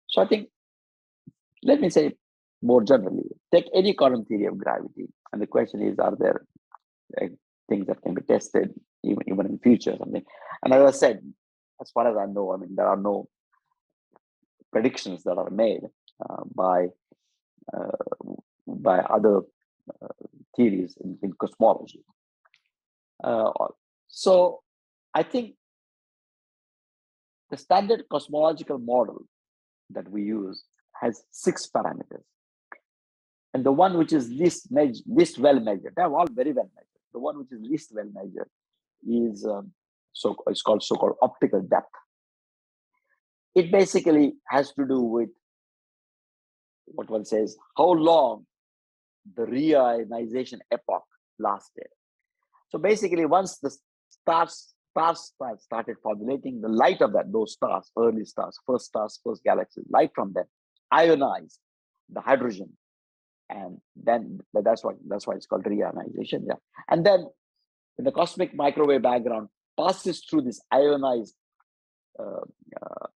So I think, let me say more generally, take any quantum theory of gravity, and the question is, are there things that can be tested even in future? Something. And as I said, as far as I know, I mean, there are no predictions that are made by other theories in cosmology. So I think the standard cosmological model that we use has 6 parameters. And the one which is least well measured, they are all very well measured. The one which is least well measured is it's called so-called optical depth. It basically has to do with what one says, how long the reionization epoch lasted. So basically, once the stars started formulating, the light of those stars, early stars, first galaxies, light from them ionized the hydrogen, and then that's why it's called reionization. Yeah, and then when the cosmic microwave background passes through this ionized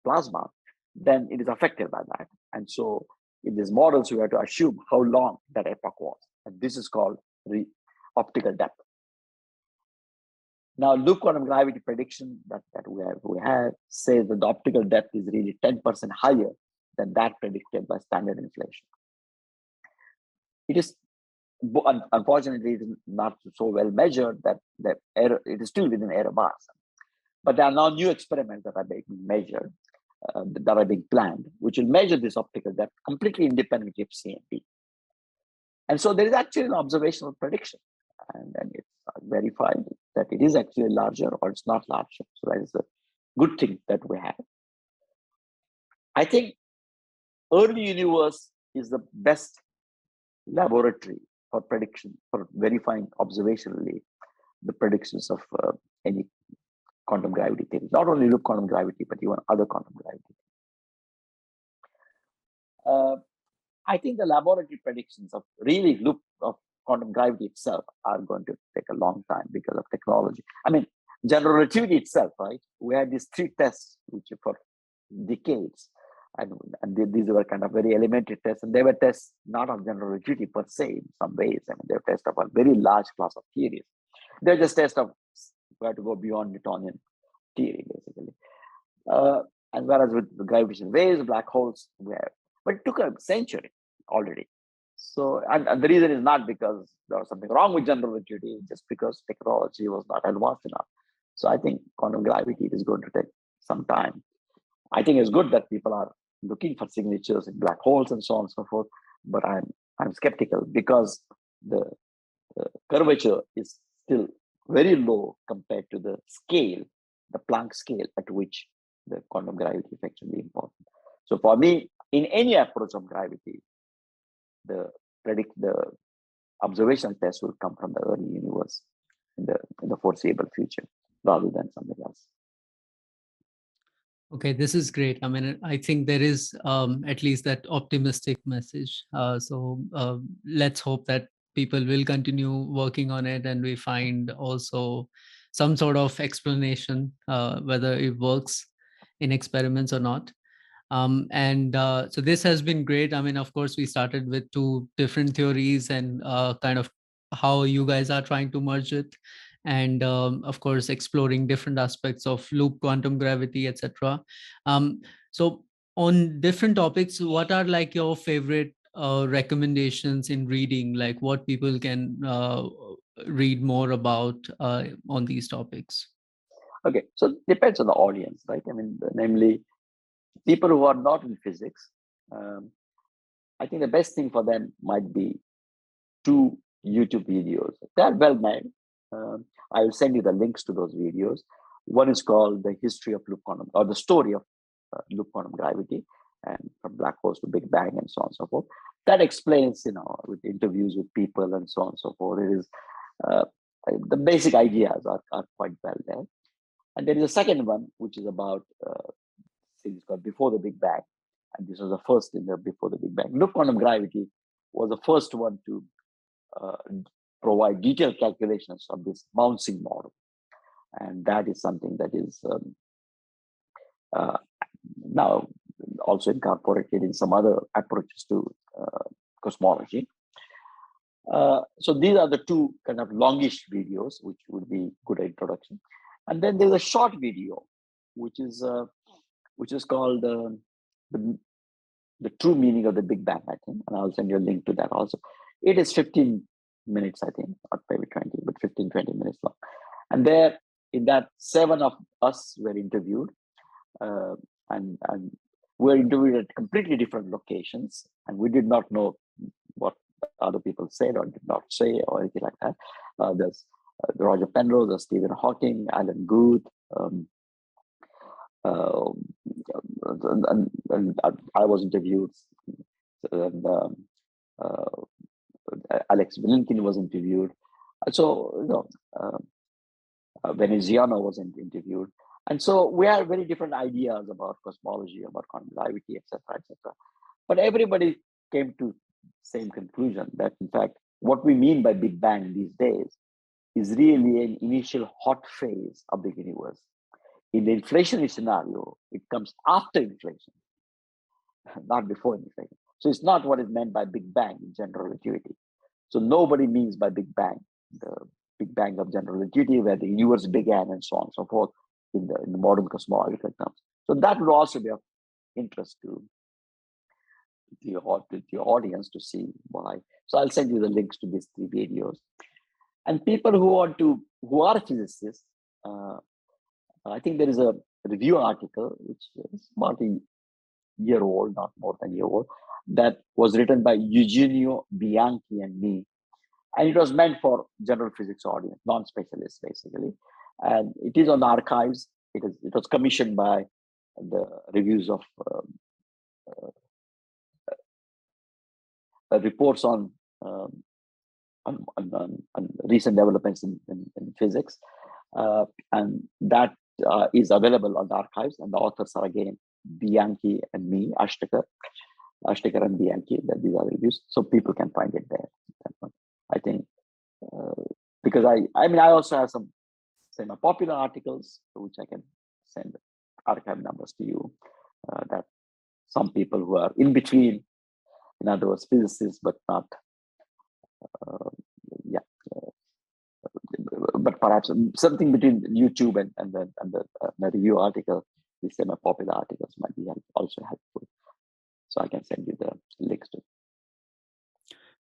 plasma, then it is affected by that. And so in these models, we have to assume how long that epoch was, and this is called optical depth. Now, loop quantum gravity prediction that we have says that the optical depth is really 10% higher than that predicted by standard inflation. It is, unfortunately, it is not so well measured that it is still within error bars. But there are now new experiments that are being measured, that are being planned, which will measure this optical depth completely independently of C and D. And so there is actually an observational prediction, and then it's verified that it is actually larger or it's not larger. So that is a good thing that we have. I think early universe is the best laboratory for prediction, for verifying observationally the predictions of any quantum gravity theory, not only loop quantum gravity, but even other quantum gravity. I think the laboratory predictions of really loop of quantum gravity itself are going to take a long time because of technology. I mean, general relativity itself, right? We had these 3 tests, which for decades, and these were kind of very elementary tests, and they were tests not of general relativity per se in some ways. I mean, they were tests of a very large class of theories. They're just tests of where to go beyond Newtonian theory, basically. And whereas with the gravitational waves, black holes, but it took a century already. So, and the reason is not because there was something wrong with general relativity, just because technology was not advanced enough. So I think quantum gravity is going to take some time. I think it's good that people are looking for signatures in black holes and so on and so forth, but I'm skeptical because the curvature is still very low compared to the scale, the Planck scale at which the quantum gravity effects will be important. So for me, in any approach of gravity, the observational test will come from the early universe in the foreseeable future rather than something else. Okay, this is great. I mean, I think there is at least that optimistic message. So let's hope that people will continue working on it and we find also some sort of explanation, whether it works in experiments or not. So this has been great. I mean, of course, we started with two different theories and kind of how you guys are trying to merge it, and of course, exploring different aspects of loop quantum gravity, etc. So on different topics, what are like your favorite recommendations in reading, like what people can read more about on these topics? Okay, so it depends on the audience, right? I mean, namely, people who are not in physics, I think the best thing for them might be two YouTube videos. They're well made. I will send you the links to those videos. One is called The History of Loop Quantum, or the story of loop quantum gravity, and from black holes to Big Bang, and so on and so forth. That explains, with interviews with people and so on and so forth. It is the basic ideas are quite well there. And there is a second one, which is about things called Before the Big Bang. And this was the first in the Before the Big Bang. Loop quantum gravity was the first one to uh, provide detailed calculations of this bouncing model. And that is something that is now also incorporated in some other approaches to cosmology. So these are the two kind of longish videos, which would be good introduction. And then there's a short video, which is called the true meaning of the Big Bang, I think, and I'll send you a link to that also. It is 15 minutes, I think, or maybe 20, but 15, 20 minutes long. And there, in that, 7 of us were interviewed, and were interviewed at completely different locations, and we did not know what other people said or did not say or anything like that. There's Roger Penrose, there's Stephen Hawking, Alan Guth, and I was interviewed, and Alex Vilenkin was interviewed. So, Veneziano was interviewed. And so we had very different ideas about cosmology, about quantum gravity, etc., etc. But everybody came to same conclusion that, in fact, what we mean by Big Bang these days is really an initial hot phase of the universe. In the inflationary scenario, it comes after inflation, not before inflation. So it's not what is meant by Big Bang in general relativity. So nobody means by Big Bang the Big Bang of general relativity, where the universe began and so on and so forth in the modern cosmological terms. So that would also be of interest to the audience to see why. So I'll send you the links to these 3 videos. And people who are physicists, I think there is a review article, which is about a year old, not more than a year old, that was written by Eugenio Bianchi and me. And it was meant for general physics audience, non-specialists, basically. And it is on the archives. It was commissioned by the reviews of reports on recent developments in physics. And that is available on the archives. And the authors are, again, Bianchi and me, Ashtekar and Bianchi. These are reviews. So people can find it there. I think, because I also have some popular articles, which I can send archive numbers to you, that some people who are in between, in other words, physicists, but not, but perhaps something between YouTube and the review article, the semi-popular articles might be also helpful. So I can send you the links to.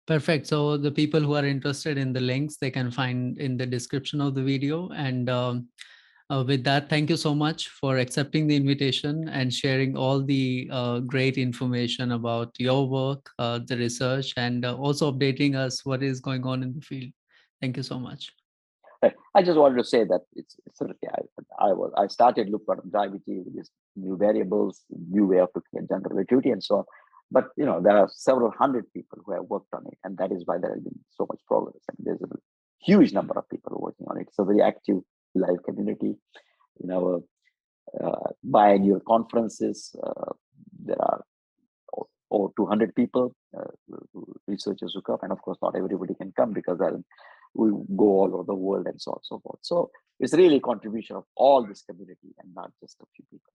Perfect. So the people who are interested in the links, they can find in the description of the video. And with that, thank you so much for accepting the invitation and sharing all the great information about your work, the research, and also updating us what is going on in the field. Thank you so much. I just wanted to say that it's okay. I started looking at gravity with these new variables, new way of looking at general relativity, and so on. But there are several hundred people who have worked on it, and that is why there has been so much progress. And there's a huge number of people working on it. It's a very active, live community. In our biannual conferences, there are over 200 people, researchers who come, and of course, not everybody can come because we go all over the world and so on and so forth. So it's really a contribution of all this community and not just a few people.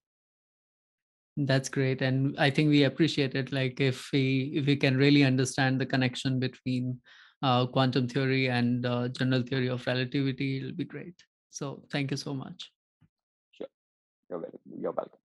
That's great, and I think we appreciate it. Like if we can really understand the connection between quantum theory and general theory of relativity, it'll be great. So thank you so much. Sure, you're welcome.